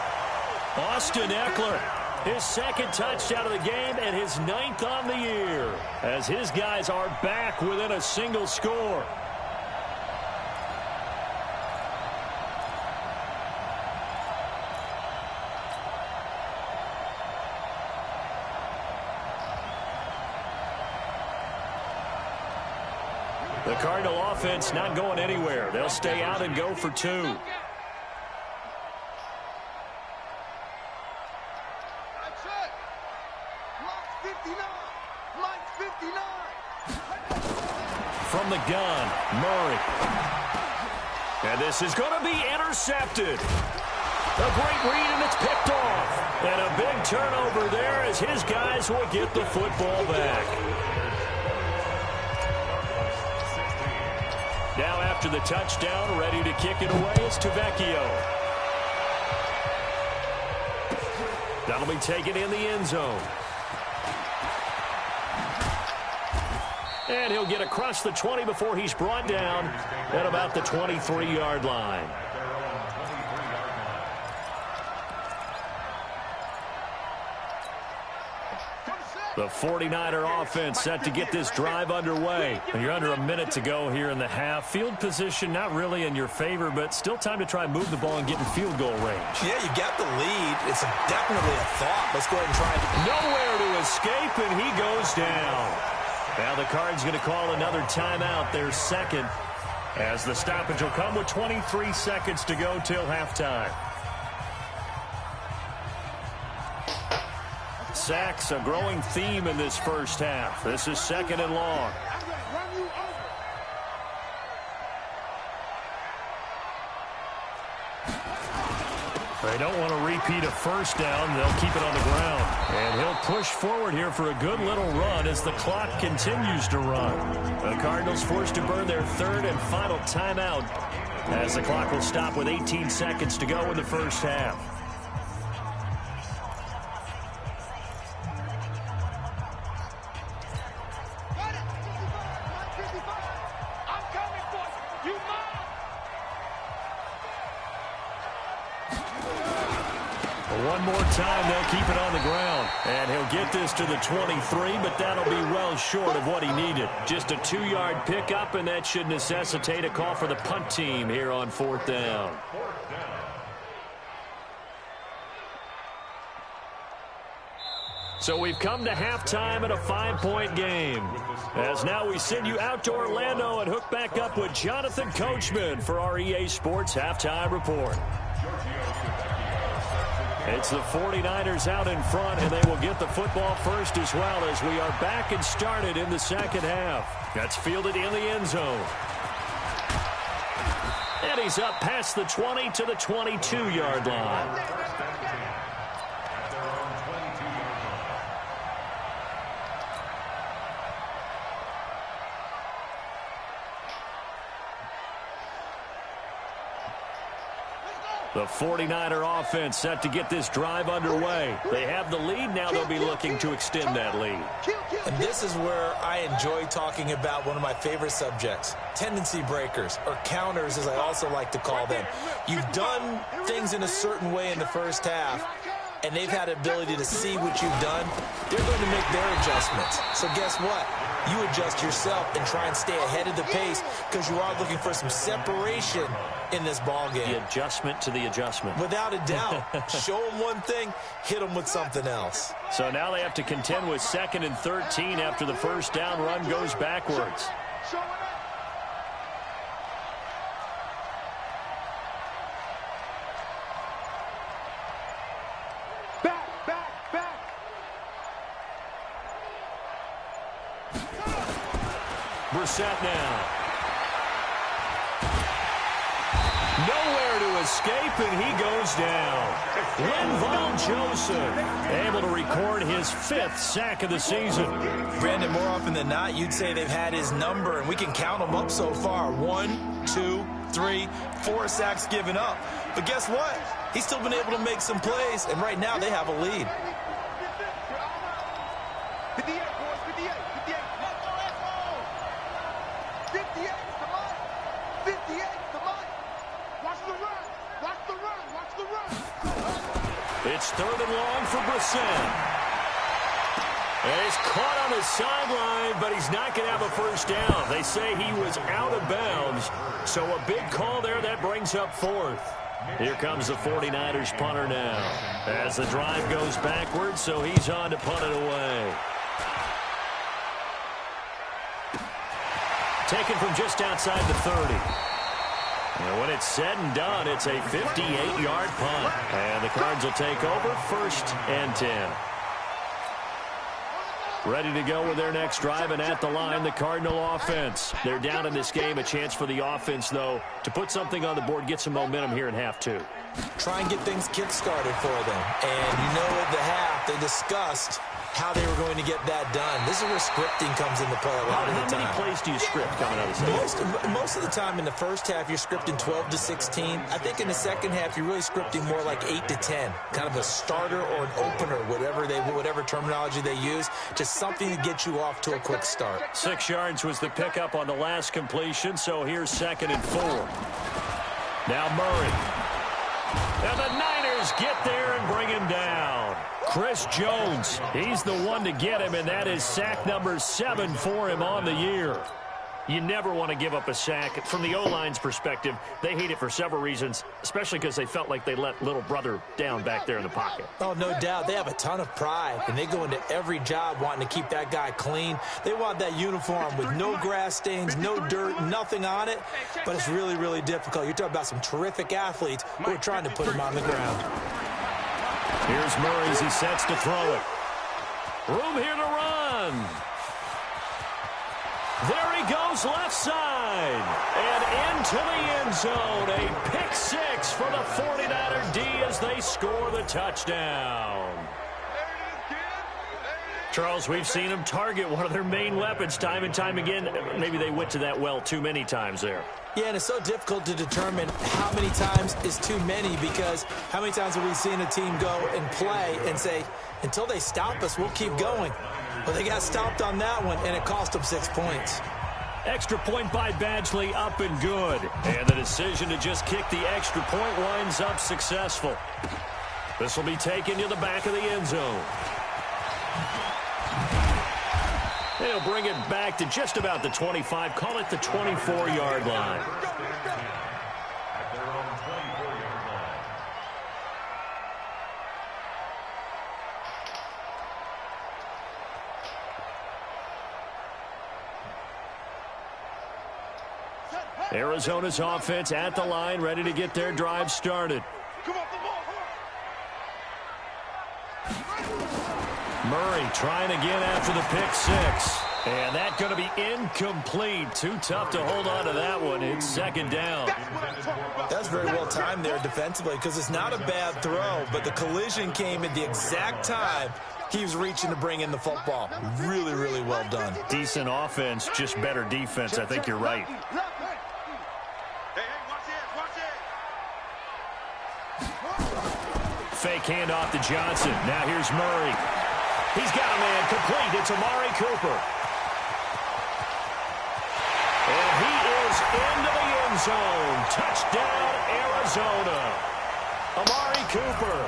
Speaker 3: Austin Eckler, his 2nd touchdown of the game and his 9th on the year, as his guys are back within a single score. The Cardinal offense not going anywhere. They'll stay out and go for 2.
Speaker 2: That's it. Mike 59.
Speaker 3: From the gun, Murray. And this is going to be intercepted. A great read, and it's picked off. And a big turnover there as his guys will get the football back. Now after the touchdown, ready to kick it away is Tavecchio. That'll be taken in the end zone. And he'll get across the 20 before he's brought down at about the 23-yard line. The 49er offense set to get this drive underway. And you're under a minute to go here in the half. Field position not really in your favor, but still time to try and move the ball and get in field goal range.
Speaker 4: Yeah, you got the lead. It's definitely a thought. Let's go ahead and try it.
Speaker 3: Nowhere to escape, and he goes down. Now the Cards going to call another timeout, their 2nd, as the stoppage will come with 23 seconds to go till halftime. Sacks, a growing theme in this first half. This is 2nd and long. They don't want to repeat a first down. They'll keep it on the ground. And he'll push forward here for a good little run as the clock continues to run. The Cardinals forced to burn their 3rd and final timeout as the clock will stop with 18 seconds to go in the first half. One more time, they'll keep it on the ground. And he'll get this to the 23, but that'll be well short of what he needed. Just a 2-yard pickup, and that should necessitate a call for the punt team here on 4th down. So we've come to halftime in a 5-point game. As now we send you out to Orlando and hook back up with Jonathan Coachman for our EA Sports Halftime Report. It's the 49ers out in front, and they will get the football first as well as we are back and started in the second half. That's fielded in the end zone. And he's up past the 20 to the 22-yard line. The 49er offense set to get this drive underway. They have the lead. Now they'll be looking to extend that lead.
Speaker 4: And this is where I enjoy talking about one of my favorite subjects, tendency breakers, or counters as I also like to call them. You've done things in a certain way in the first half, and they've had the ability to see what you've done. They're going to make their adjustments. So guess what? You adjust yourself and try and stay ahead of the pace because you are looking for some separation in this ball game.
Speaker 3: The adjustment to the adjustment.
Speaker 4: Without a doubt. Show them one thing, hit them with something else.
Speaker 3: So now they have to contend with 2nd and 13 after the first down run goes backwards. Brissett now. Nowhere to escape, and he goes down. Linval Joseph able to record his 5th sack of the season.
Speaker 4: Brandon, more often than not, you'd say they've had his number, and we can count them up so far. 1, 2, 3, 4 sacks given up. But guess what? He's still been able to make some plays, and right now they have a lead.
Speaker 2: 58, boys, 58, 58. 58 to Mike. 58 to Mike. Watch the run. Watch the run. Watch the run.
Speaker 3: It's 3rd and long for Brissett. And he's caught on the sideline, but he's not going to have a first down. They say he was out of bounds. So a big call there. That brings up 4th. Here comes the 49ers punter now. As the drive goes backwards, so he's on to punt it away. Taken from just outside the 30. And when it's said and done, it's a 58-yard punt. And the Cards will take over 1st and 10. Ready to go with their next drive, and at the line, the Cardinal offense. They're down in this game. A chance for the offense, though, to put something on the board, get some momentum here in half 2.
Speaker 4: Try and get things kick-started for them. And you know at the half, they discussed how they were going to get that done. This is where scripting comes into play a lot of the time.
Speaker 3: How many plays do you script coming out of the second?
Speaker 4: Most of the time in the first half, you're scripting 12 to 16. I think in the second half, you're really scripting more like 8 to 10. Kind of a starter or an opener, whatever terminology they use. Just something to get you off to a quick start.
Speaker 3: 6 yards was the pickup on the last completion, so here's 2nd and 4. Now Murray. And the Niners get there and bring him down. Chris Jones, he's the one to get him, and that is sack number 7 for him on the year. You never want to give up a sack. From the O-line's perspective, they hate it for several reasons, especially because they felt like they let little brother down back there in the pocket.
Speaker 4: Oh, no doubt. They have a ton of pride, and they go into every job wanting to keep that guy clean. They want that uniform with no grass stains, no dirt, nothing on it, but it's really, really difficult. You're talking about some terrific athletes who are trying to put him on the ground.
Speaker 3: Here's Murray as he sets to throw it. Room here to run. There he goes left side. And into the end zone. A pick 6 for the 49er D as they score the touchdown. Charles, we've seen them target one of their main weapons time and time again. Maybe they went to that well too many times there.
Speaker 4: Yeah, and it's so difficult to determine how many times is too many, because how many times have we seen a team go and play and say, until they stop us, we'll keep going. Well, they got stopped on that one, and it cost them 6 points.
Speaker 3: Extra point by Badgley, up and good. And the decision to just kick the extra point winds up successful. This will be taken to the back of the end zone. They'll bring it back to just about the 25. Call it the 24-yard line.
Speaker 5: At their own 24-yard line.
Speaker 3: Arizona's offense at the line, ready to get their drive started. Murray trying again after the pick 6. And that's going to be incomplete. Too tough to hold on to that one. It's 2nd down.
Speaker 4: That's very well timed there defensively, because it's not a bad throw, but the collision came at the exact time he was reaching to bring in the football. Really, really well done.
Speaker 3: Decent offense, just better defense. I think you're right. Fake handoff to Johnson. Now here's Murray. He's got a man complete. It's Amari Cooper. And he is into the end zone. Touchdown, Arizona. Amari Cooper,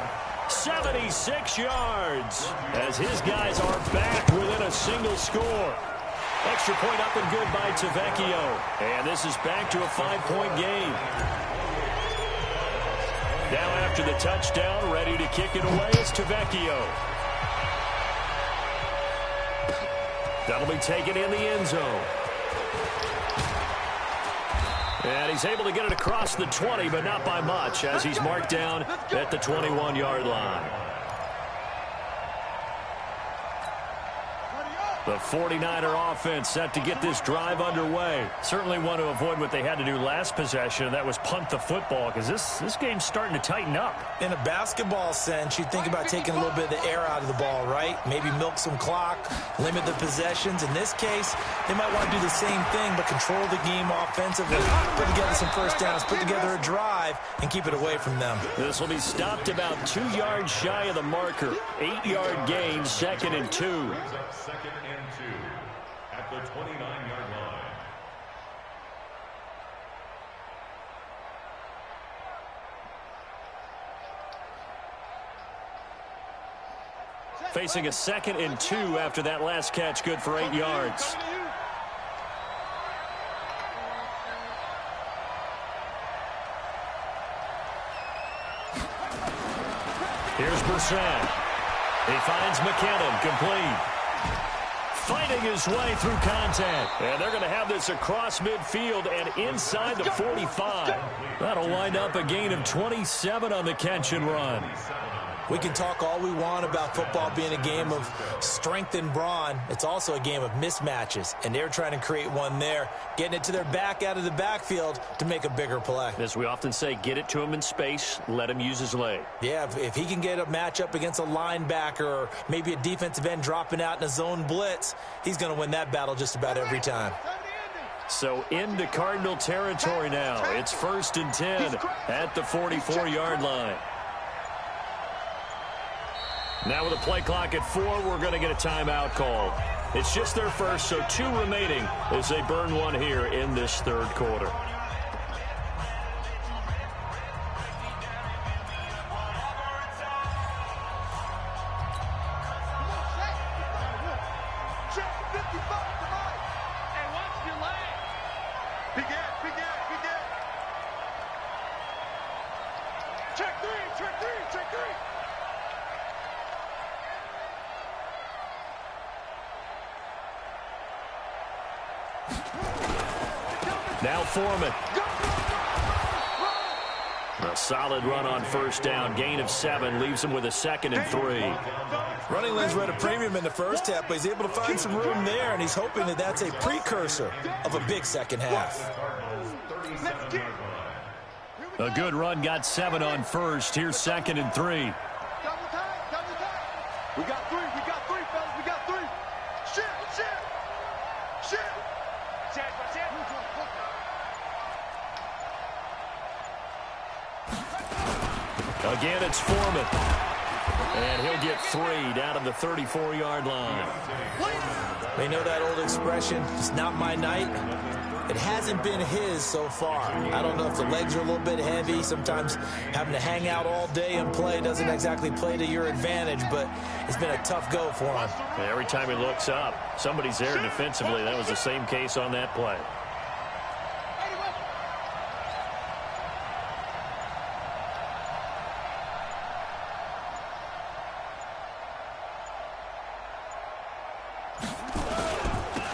Speaker 3: 76 yards, as his guys are back within a single score. Extra point up and good by Tavecchio. And this is back to a 5-point game. Now after the touchdown, ready to kick it away is Tavecchio. That'll be taken in the end zone. And he's able to get it across the 20, but not by much, as he's marked down at the 21-yard line. The 49er offense set to get this drive underway. Certainly want to avoid what they had to do last possession, and that was punt the football, because this game's starting to tighten up.
Speaker 4: In a basketball sense, you think about taking a little bit of the air out of the ball, right? Maybe milk some clock, limit the possessions. In this case, they might want to do the same thing, but control the game offensively, put together some first downs, put together a drive, and keep it away from them.
Speaker 3: This will be stopped about 2 yards shy of the marker. 8-yard gain, 2nd and 2.
Speaker 5: Second and 2 at the 29-yard line.
Speaker 3: Facing a 2nd and 2 after that last catch, good for 8 yards. Here's Brissett. He finds McKinnon, complete. Fighting his way through contact. And they're going to have this across midfield and inside the 45. That'll wind up a gain of 27 on the catch and run.
Speaker 4: We can talk all we want about football being a game of strength and brawn. It's also a game of mismatches, and they're trying to create one there, getting it to their back out of the backfield to make a bigger play.
Speaker 3: As we often say, get it to him in space, let him use his leg.
Speaker 4: Yeah, if he can get a matchup against a linebacker or maybe a defensive end dropping out in a zone blitz, he's going to win that battle just about every time.
Speaker 3: So into Cardinal territory now. It's 1st and 10 at the 44-yard line. Now with a play clock at 4, we're going to get a timeout call. It's just their first, so 2 remaining as they burn one here in this 3rd quarter. Now Foreman. A solid run on 1st down. Gain of 7 leaves him with a 2nd and 3.
Speaker 4: Running lanes were at a premium in the first half, but he's able to find some room there, and he's hoping that that's a precursor of a big second half.
Speaker 3: A good run, got 7 on 1st. Here's 2nd and 3.
Speaker 2: We got 3, fellas, we got 3. Shit.
Speaker 3: Again, it's Foreman. And he'll get 3 down to the 34-yard line.
Speaker 4: They know that old expression, it's not my night. It hasn't been his so far. I don't know if the legs are a little bit heavy. Sometimes having to hang out all day and play doesn't exactly play to your advantage, but it's been a tough go for him.
Speaker 3: Every time he looks up, somebody's there defensively. That was the same case on that play.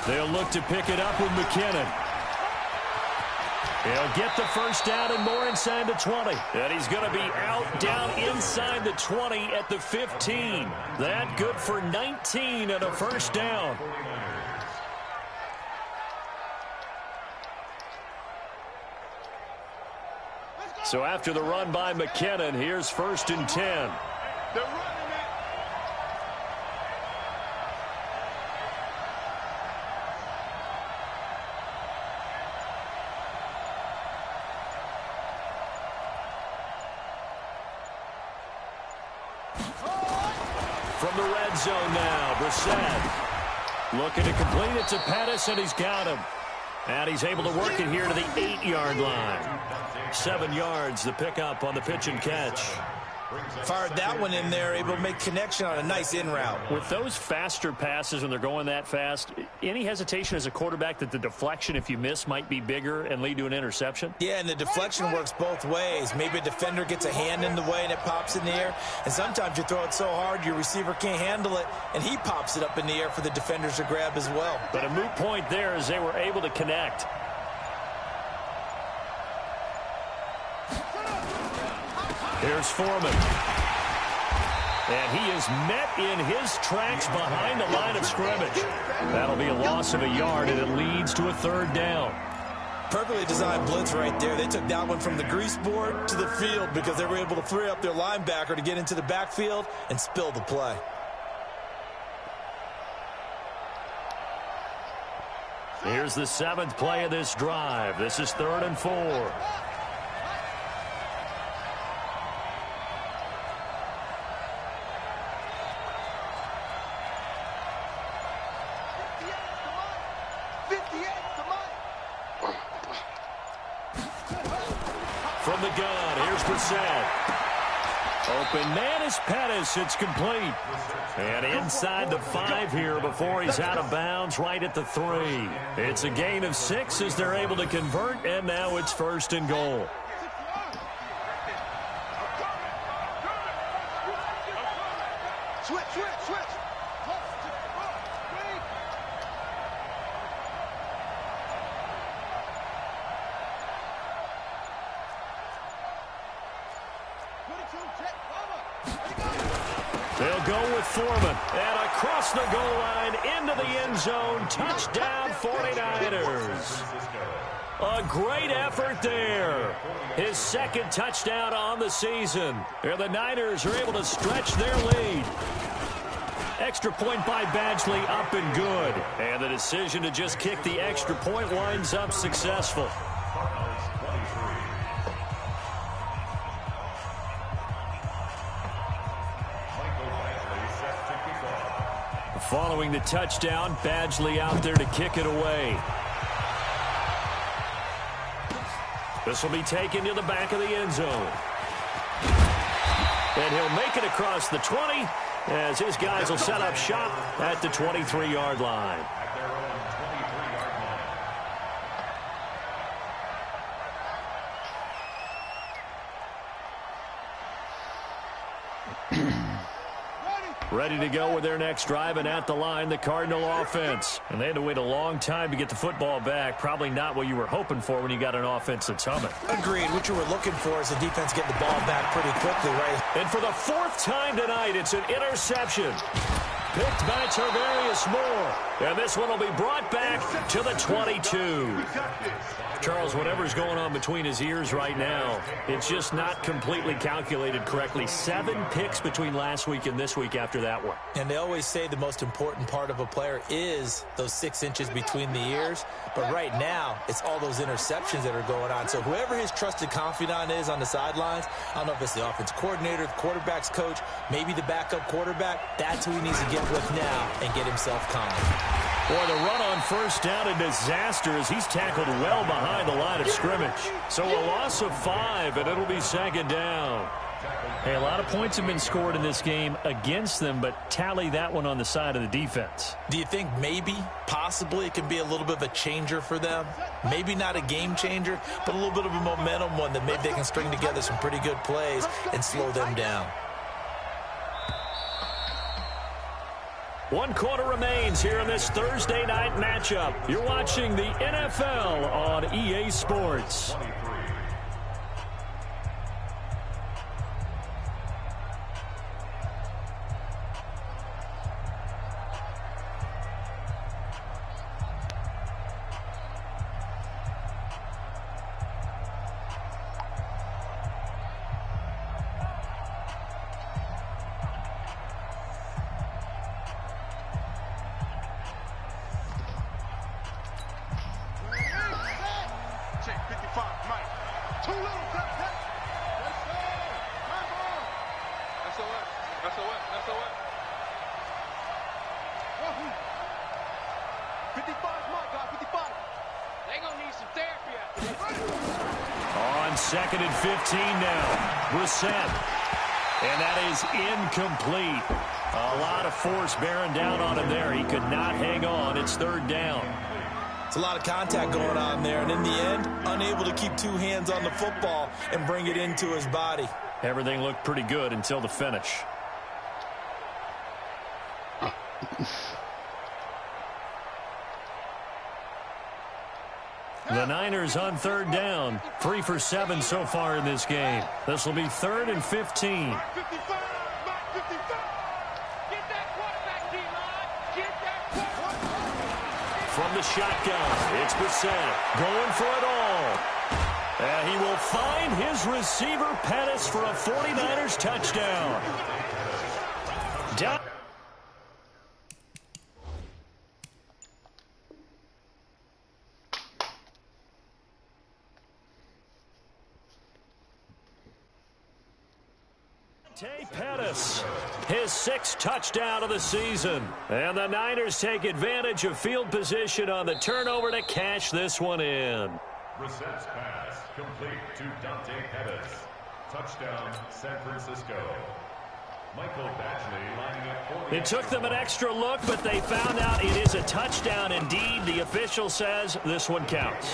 Speaker 3: They'll look to pick it up with McKinnon. He'll get the 1st down and more inside the 20. And he's going to be out down inside the 20 at the 15. That good for 19 and a 1st down. So after the run by McKinnon, here's 1st and 10. from the red zone now. Brissett looking to complete it to Pettis, and he's got him. And he's able to work it here to the 8-yard line. 7 yards, the pickup on the pitch and catch.
Speaker 4: Fired that one in there, able to make connection on a nice in route.
Speaker 3: With those faster passes when they're going that fast, any hesitation as a quarterback that the deflection, if you miss, might be bigger and lead to an interception?
Speaker 4: Yeah, and the deflection works both ways. Maybe a defender gets a hand in the way and it pops in the air. And sometimes you throw it so hard your receiver can't handle it, and he pops it up in the air for the defenders to grab as well.
Speaker 3: But a moot point there as they were able to connect. Here's Foreman. And he is met in his tracks behind the line of scrimmage. That'll be a loss of a yard, and it leads to a 3rd down.
Speaker 4: Perfectly designed blitz right there. They took that one from the grease board to the field because they were able to free up their linebacker to get into the backfield and spill the play.
Speaker 3: Here's the 7th play of this drive. This is 3rd and 4. From the gun, here's Brissett. Open man is Pettis. It's complete. And inside the 5 here before he's out of bounds right at the 3. It's a gain of 6 as they're able to convert, and now it's 1st and goal.
Speaker 2: Switch.
Speaker 3: They'll go with Foreman. And across the goal line into the end zone. Touchdown 49ers. A great effort there. His 2nd touchdown on the season. And the Niners are able to stretch their lead. Extra point by Badgley, up and good. And the decision to just kick the extra point winds up successful. Following the touchdown, Badgley out there to kick it away. This will be taken to the back of the end zone. And he'll make it across the 20 as his guys will set up shop at the 23-yard line. Ready to go with their next drive, and at the line, the Cardinal offense. And they had to wait a long time to get the football back. Probably not what you were hoping for when you got an offense that's humming.
Speaker 4: Agreed. What you were looking for is the defense getting the ball back pretty quickly, right?
Speaker 3: And for the 4th time tonight, it's an interception. Picked by Tarvarius Moore. And this one will be brought back to the 22. Charles, whatever's going on between his ears right now, it's just not completely calculated correctly. 7 picks between last week and this week after that one.
Speaker 4: And they always say the most important part of a player is those 6 inches between the ears. But right now, it's all those interceptions that are going on. So whoever his trusted confidant is on the sidelines, I don't know if it's the offense coordinator, the quarterback's coach, maybe the backup quarterback, that's who he needs to get with now and get himself calm.
Speaker 3: Boy, the run on 1st down, a disaster as he's tackled well behind the line of scrimmage. So a loss of 5, and it'll be 2nd down. Hey, a lot of points have been scored in this game against them, but tally that one on the side of the defense.
Speaker 4: Do you think maybe, possibly, it can be a little bit of a changer for them? Maybe not a game changer, but a little bit of a momentum one that maybe they can string together some pretty good plays and slow them down.
Speaker 3: 1 quarter remains here in this Thursday night matchup. You're watching the NFL on EA Sports.
Speaker 2: 55's my guy, 55. They gonna need some therapy after this.
Speaker 3: On 2nd and 15 now. Brissett. And that is incomplete. A lot of force bearing down on him there. He could not hang on. It's 3rd down.
Speaker 4: It's a lot of contact going on there, and in the end, unable to keep 2 hands on the football and bring it into his body.
Speaker 3: Everything looked pretty good until the finish. The Niners on 3rd down. 3 for 7 so far in this game. This will be 3rd and 15.
Speaker 2: Mark 55, Mark 55. Get that quarterback, D-line. Get that quarterback.
Speaker 3: From the shotgun, it's Brissett going for it all. And he will find his receiver, Pettis, for a 49ers touchdown. Down. Pettis, his 6th touchdown of the season. And the Niners take advantage of field position on the turnover to cash this one in.
Speaker 5: Brissett's pass complete to Dante Pettis. Touchdown, San Francisco. Michael Badgley lining up for the
Speaker 3: It took them an extra look, but they found out it is a touchdown indeed. The official says this one counts.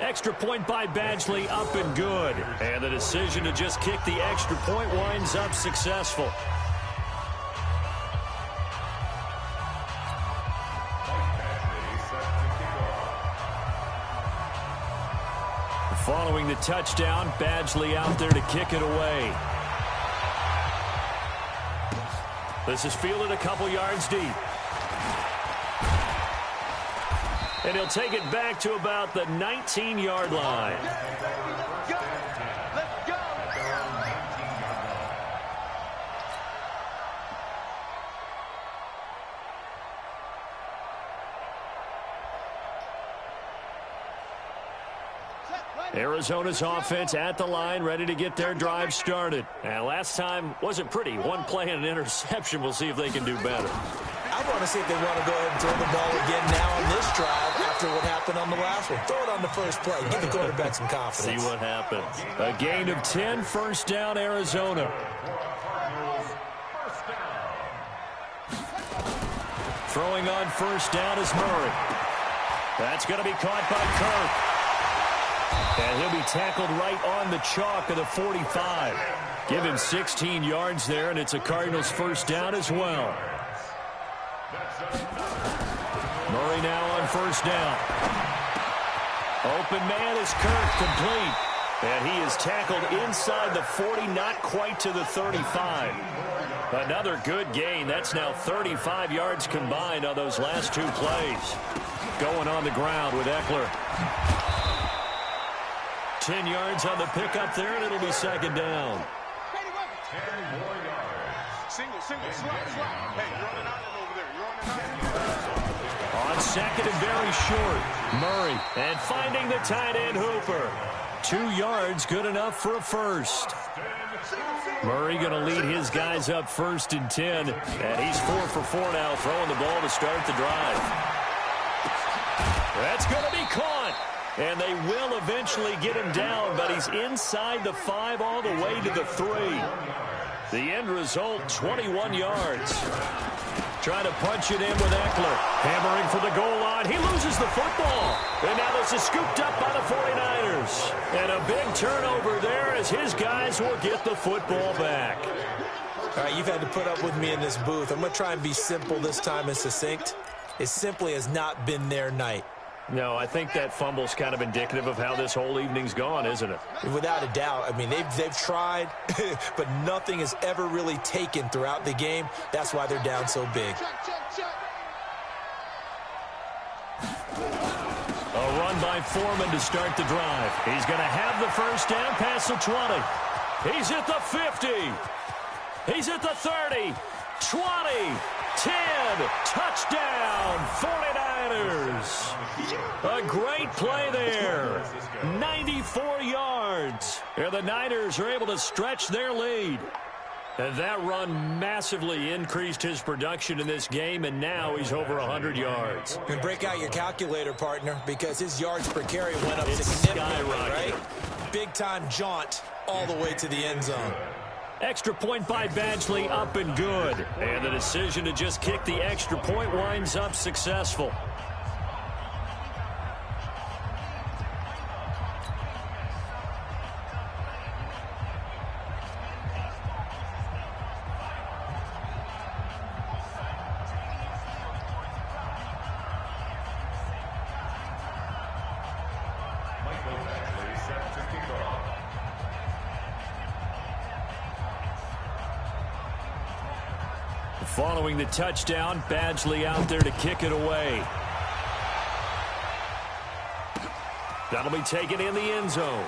Speaker 3: Extra point by Badgley, up and good. And the decision to just kick the extra point winds up successful. Following the touchdown, Badgley out there to kick it away. This is fielded a couple yards deep. And he'll take it back to about the 19-yard line.
Speaker 2: Let's go.
Speaker 3: Arizona's offense at the line, ready to get their drive started. And last time wasn't pretty. One play and an interception. We'll see if they can do better.
Speaker 4: I want to see if they want to go ahead and throw the ball again now on this drive after what happened on the last one. Throw it on the first play. Give the quarterback some confidence.
Speaker 3: See what happens. A gain of 10, 1st down, Arizona. Throwing on 1st down is Murray. That's going to be caught by Kirk. And he'll be tackled right on the chalk of the 45. Give him 16 yards there, and it's a Cardinals 1st down as well. Murray now on 1st down. Open man is Kirk, complete. And he is tackled inside the 40, not quite to the 35. Another good gain. That's now 35 yards combined on those last 2 plays. Going on the ground with Eckler. 10 yards on the pickup there, and it'll be 2nd down.
Speaker 5: 10 more yards.
Speaker 2: Single, slot. Hey, you're on an island over there. You're on an island.
Speaker 3: On 2nd and very short, Murray. And finding the tight end Hooper. 2 yards, good enough for a first. Murray going to lead his guys up 1st and 10. And he's 4 for 4 now, throwing the ball to start the drive. That's going to be caught. And they will eventually get him down, but he's inside the 5 all the way to the 3. The end result, 21 yards. Trying to punch it in with Eckler. Hammering for the goal line. He loses the football. And now this is scooped up by the 49ers. And a big turnover there as his guys will get the football back.
Speaker 4: All right, you've had to put up with me in this booth. I'm going to try and be simple this time and succinct. It simply has not been their night.
Speaker 3: No, I think that fumble's kind of indicative of how this whole evening's gone, isn't it?
Speaker 4: Without a doubt. I mean, they've tried, but nothing has ever really taken throughout the game. That's why they're down so big.
Speaker 3: A run by Foreman to start the drive. He's going to have the 1st down past the 20. He's at the 50. He's at the 30. 20. 10. Touchdown. 49ers. A great play there. 94 yards. And the Niners are able to stretch their lead. And that run massively increased his production in this game, and now he's over 100 yards.
Speaker 4: And break out your calculator, partner, because his yards per carry went up significantly, right? Big-time jaunt all the way to the end zone.
Speaker 3: Extra point by Badgley, up and good. And the decision to just kick the extra point winds up successful. Following the touchdown, Badgley out there to kick it away. That'll be taken in the end zone.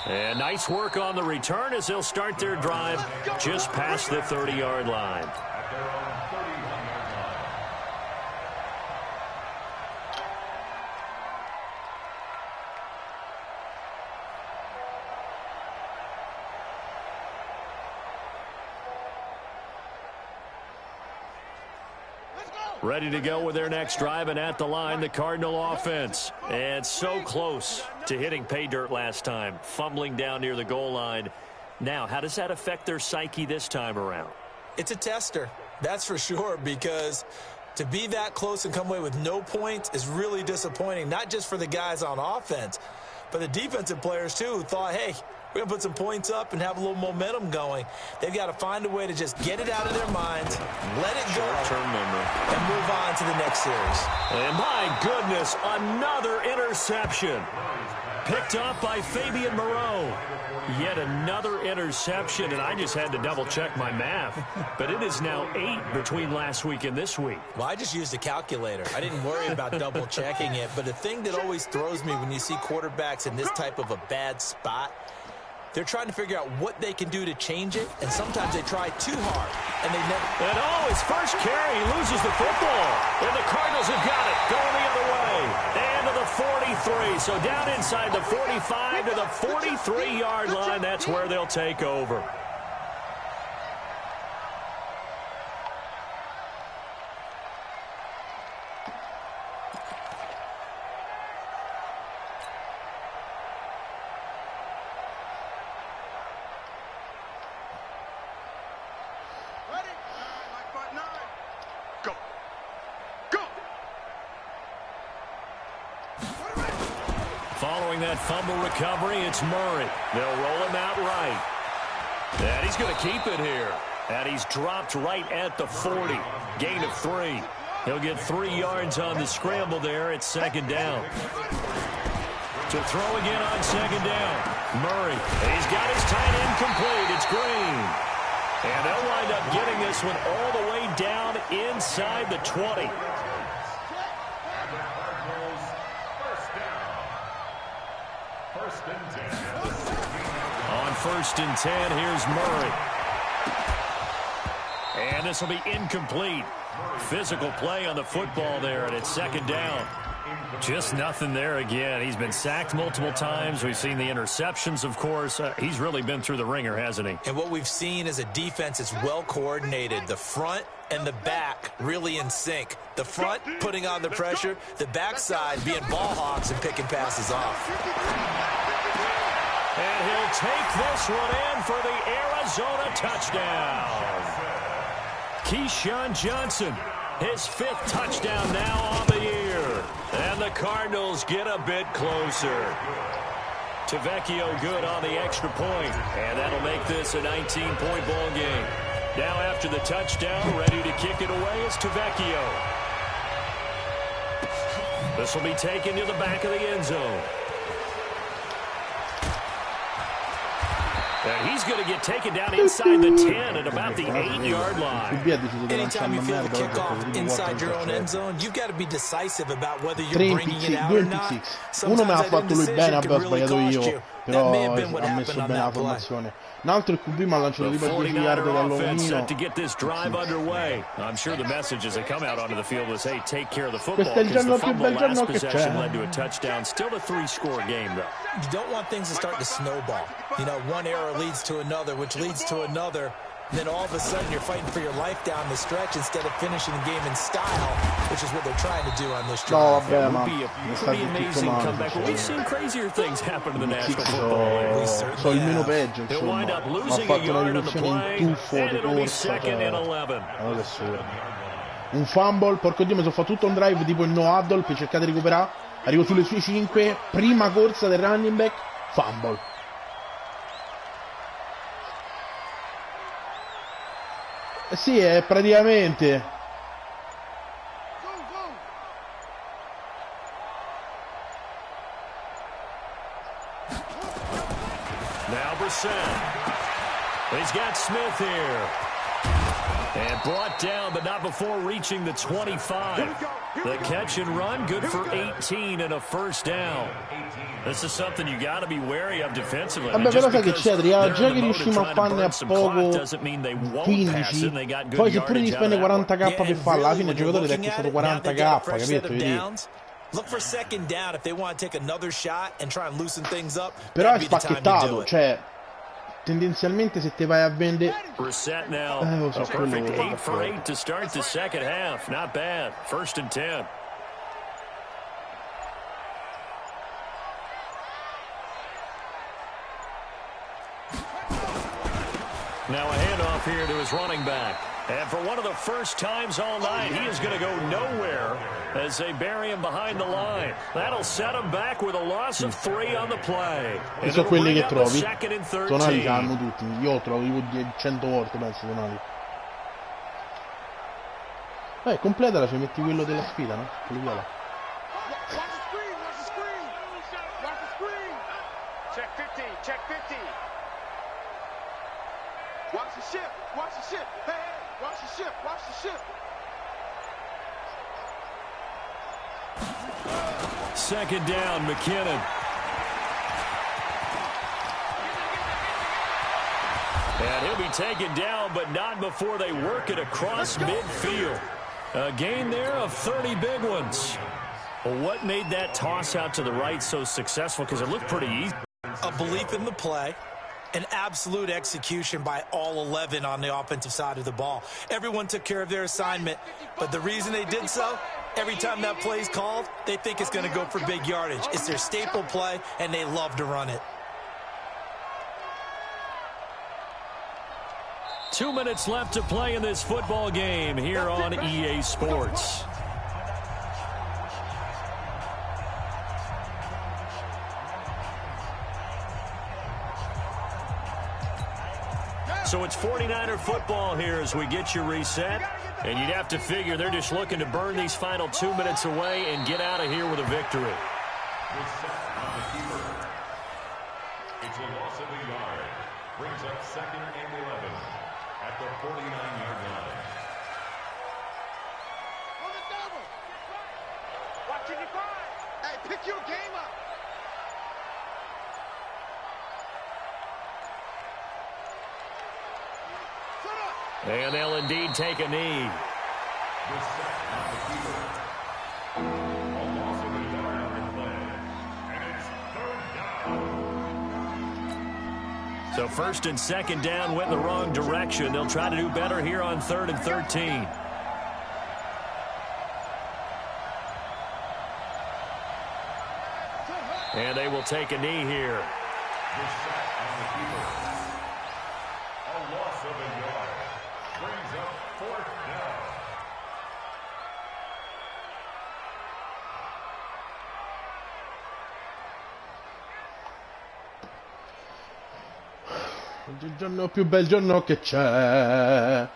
Speaker 3: And nice work on the return as they'll start their drive just past the 30-yard line. Ready to go with their next drive, and at the line, the Cardinal offense. And so close to hitting pay dirt last time, fumbling down near the goal line. Now, how does that affect their psyche this time around?
Speaker 4: It's a tester, that's for sure, because to be that close and come away with no points is really disappointing, not just for the guys on offense, but the defensive players, too, who thought, hey, we're going to put some points up and have a little momentum going. They've got to find a way to just get it out of their minds, let it go, and move on to the next series.
Speaker 3: And my goodness, another interception. Picked up by Fabian Moreau. Yet another interception, and I just had to double-check my math. But it is now 8 between last week and this week.
Speaker 4: Well, I just used a calculator. I didn't worry about double-checking it. But the thing that always throws me when you see quarterbacks in this type of a bad spot, they're trying to figure out what they can do to change it, and sometimes they try too hard, and they never...
Speaker 3: And oh, his first carry, he loses the football. And the Cardinals have got it, going the other way. And to the 43, so down inside the 45 to the 43-yard line. That's where they'll take over. Following that fumble recovery, it's Murray. They'll roll him out right. And he's going to keep it here. And he's dropped right at the 40. Gain of 3. He'll get 3 yards on the scramble there at second down. To throw again on second down. Murray. He's got his tight end complete. It's Green. And they'll wind up getting this one all the way down inside the 20. On first and 10, here's Murray. And this will be incomplete. Physical play on the football there, and it's second down. Just nothing there again. He's been sacked multiple times. We've seen the interceptions, of course. He's really been through the ringer, hasn't he?
Speaker 4: And what we've seen is a defense that's well coordinated. The front and the back really in sync. The front putting on the pressure, the backside being ball hawks and picking passes off.
Speaker 3: And he'll take this one in for the Arizona touchdown. Keyshawn Johnson, his 5th touchdown now on the year. And the Cardinals get a bit closer. Tavecchio good on the extra point. And that'll make this a 19-point ball game. Now after the touchdown, ready to kick it away is Tavecchio. This will be taken to the back of the end zone. And he's going to get taken down inside the 10 at about the 8-yard line.
Speaker 4: Anytime you feel the kickoff inside your own end zone, you've got to be decisive about whether you're bringing it out or not.
Speaker 1: Uno me l'ha fatto lui bene, vabbè, ho sbagliato io.
Speaker 4: That may have
Speaker 1: Però
Speaker 4: been what
Speaker 1: ha
Speaker 4: happened
Speaker 1: messo
Speaker 4: on
Speaker 1: bene la
Speaker 4: that play.
Speaker 1: formazione. Un altro il QB mi ha lanciato
Speaker 3: The
Speaker 1: tipo a 10 yard
Speaker 3: 49er offense
Speaker 1: dall'omino.
Speaker 3: set to get this drive underway. I'm sure the message as they come out onto the field was, hey, take care of the football,
Speaker 1: Questo è il
Speaker 3: because the
Speaker 1: giorno più
Speaker 3: fumble
Speaker 1: bel giorno
Speaker 3: last
Speaker 1: che c'è.
Speaker 3: possession led to a touchdown. Still a 3-score game, though.
Speaker 4: You don't want things to start to snowball. You know, one error leads to another, which leads to another. And then all of a sudden you're fighting for your life down the stretch instead of finishing the game in style, which is what they're trying to do on this
Speaker 1: No,
Speaker 4: drive.
Speaker 1: vabbè,
Speaker 3: It
Speaker 1: ma
Speaker 3: would be a
Speaker 1: mi sta
Speaker 3: pretty
Speaker 1: di tutto
Speaker 3: amazing
Speaker 1: male.
Speaker 3: comeback. But we've seen crazier things happen in the National
Speaker 1: Kicks
Speaker 3: Football League.
Speaker 1: so il meno peggio,
Speaker 3: He'll wind
Speaker 1: insomma.
Speaker 3: up
Speaker 1: Ma ha
Speaker 3: losing a
Speaker 1: fatto una
Speaker 3: yard on the
Speaker 1: riduzione
Speaker 3: play,
Speaker 1: in tuffo
Speaker 3: and
Speaker 1: di
Speaker 3: it'll be
Speaker 1: corsa.
Speaker 3: second and 11.
Speaker 1: Allora adesso un fumble, porco Dio, mi sono fatto tutto un drive tipo il no huddle per cercare di recuperare. Arrivo sulle sue 5, prima corsa del running back, fumble. Sì, è praticamente.
Speaker 3: Now Brissett. He's got Smith here. And brought down, but not before reaching the 25. The catch and run, good for 18 and a first down. This is something you got to be wary of defensively.
Speaker 1: Vabbè, però sai che c'è, già che riusciamo a farne a poco 15, poi se pure gli spende 40k per farla, alla fine il giocatore ti ha costato 40k, capito? Vedi?
Speaker 4: Look for second down if they want to take another shot and try and loosen things up.
Speaker 1: Però è spacchettato, cioè tendenzialmente se te vai a vendere
Speaker 3: Brissett now,
Speaker 1: lo so,
Speaker 3: a perfect
Speaker 1: quello
Speaker 3: 8 for 8 to start the second half. Not bad. First and 10. Now a handoff here to his running back. And for one of the first times all night, he is going to go nowhere as they bury him behind the line. That'll set him back with a loss of 3 on the play.
Speaker 1: E sono quelli che trovi. Tonali ce l'hanno tutti. Io trovo tipo 100 volte, penso, Tonali. Completala, ci metti quello della sfida, no? Quello viola.
Speaker 2: Check 50, check 50. Watch the ship, watch the ship. Hey, hey, watch the ship, watch the ship.
Speaker 3: Second down, McKinnon. And he'll be taken down, but not before they work it across midfield. A gain there of 30 big ones. Well, what made that toss out to the right so successful? Because it looked pretty easy.
Speaker 4: A belief in the play. An absolute execution by all 11 on the offensive side of the ball. Everyone took care of their assignment, but the reason they did so, every time that play's called, they think it's going to go for big yardage. It's their staple play, and they love to run it.
Speaker 3: 2 minutes left to play in this football game here on EA Sports. So it's 49er football here as we get you reset. And you'd have to figure they're just looking to burn these final 2 minutes away and get out of here with a victory.
Speaker 5: Reset on the keeper. It's a loss of a yard. Brings up second and 11 at the 49-yard line.
Speaker 2: On the double. Watching your five. Hey, pick your game up.
Speaker 3: And they'll indeed take a knee.
Speaker 5: Reset on the keeper. A loss of a yard on the play. And it's third down.
Speaker 3: So first and second down went in the wrong direction. They'll try to do better here on 3rd and 13. And they will take a knee here.
Speaker 5: Reset on the keeper. A loss of a yard. Brings up fourth down.
Speaker 1: Il giorno più bel giorno che c'è.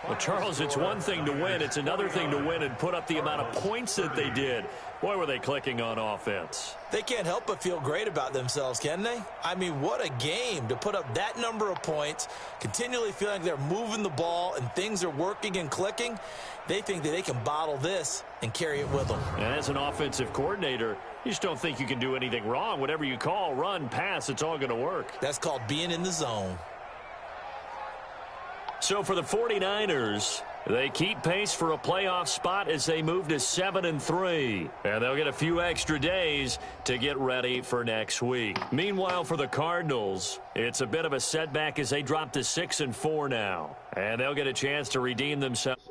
Speaker 3: Well, Charles, it's one thing to win. It's another thing to win and put up the amount of points that they did. Boy, were they clicking on offense.
Speaker 4: They can't help but feel great about themselves, can they? I mean, what a game to put up that number of points, continually feeling like they're moving the ball and things are working and clicking. They think that they can bottle this and carry it with them.
Speaker 3: And as an offensive coordinator, you just don't think you can do anything wrong. Whatever you call, run, pass, it's all going to work.
Speaker 4: That's called being in the zone.
Speaker 3: So for the 49ers, they keep pace for a playoff spot as they move to 7-3. And they'll get a few extra days to get ready for next week. Meanwhile, for the Cardinals, it's a bit of a setback as they drop to 6-4 now. And they'll get a chance to redeem themselves.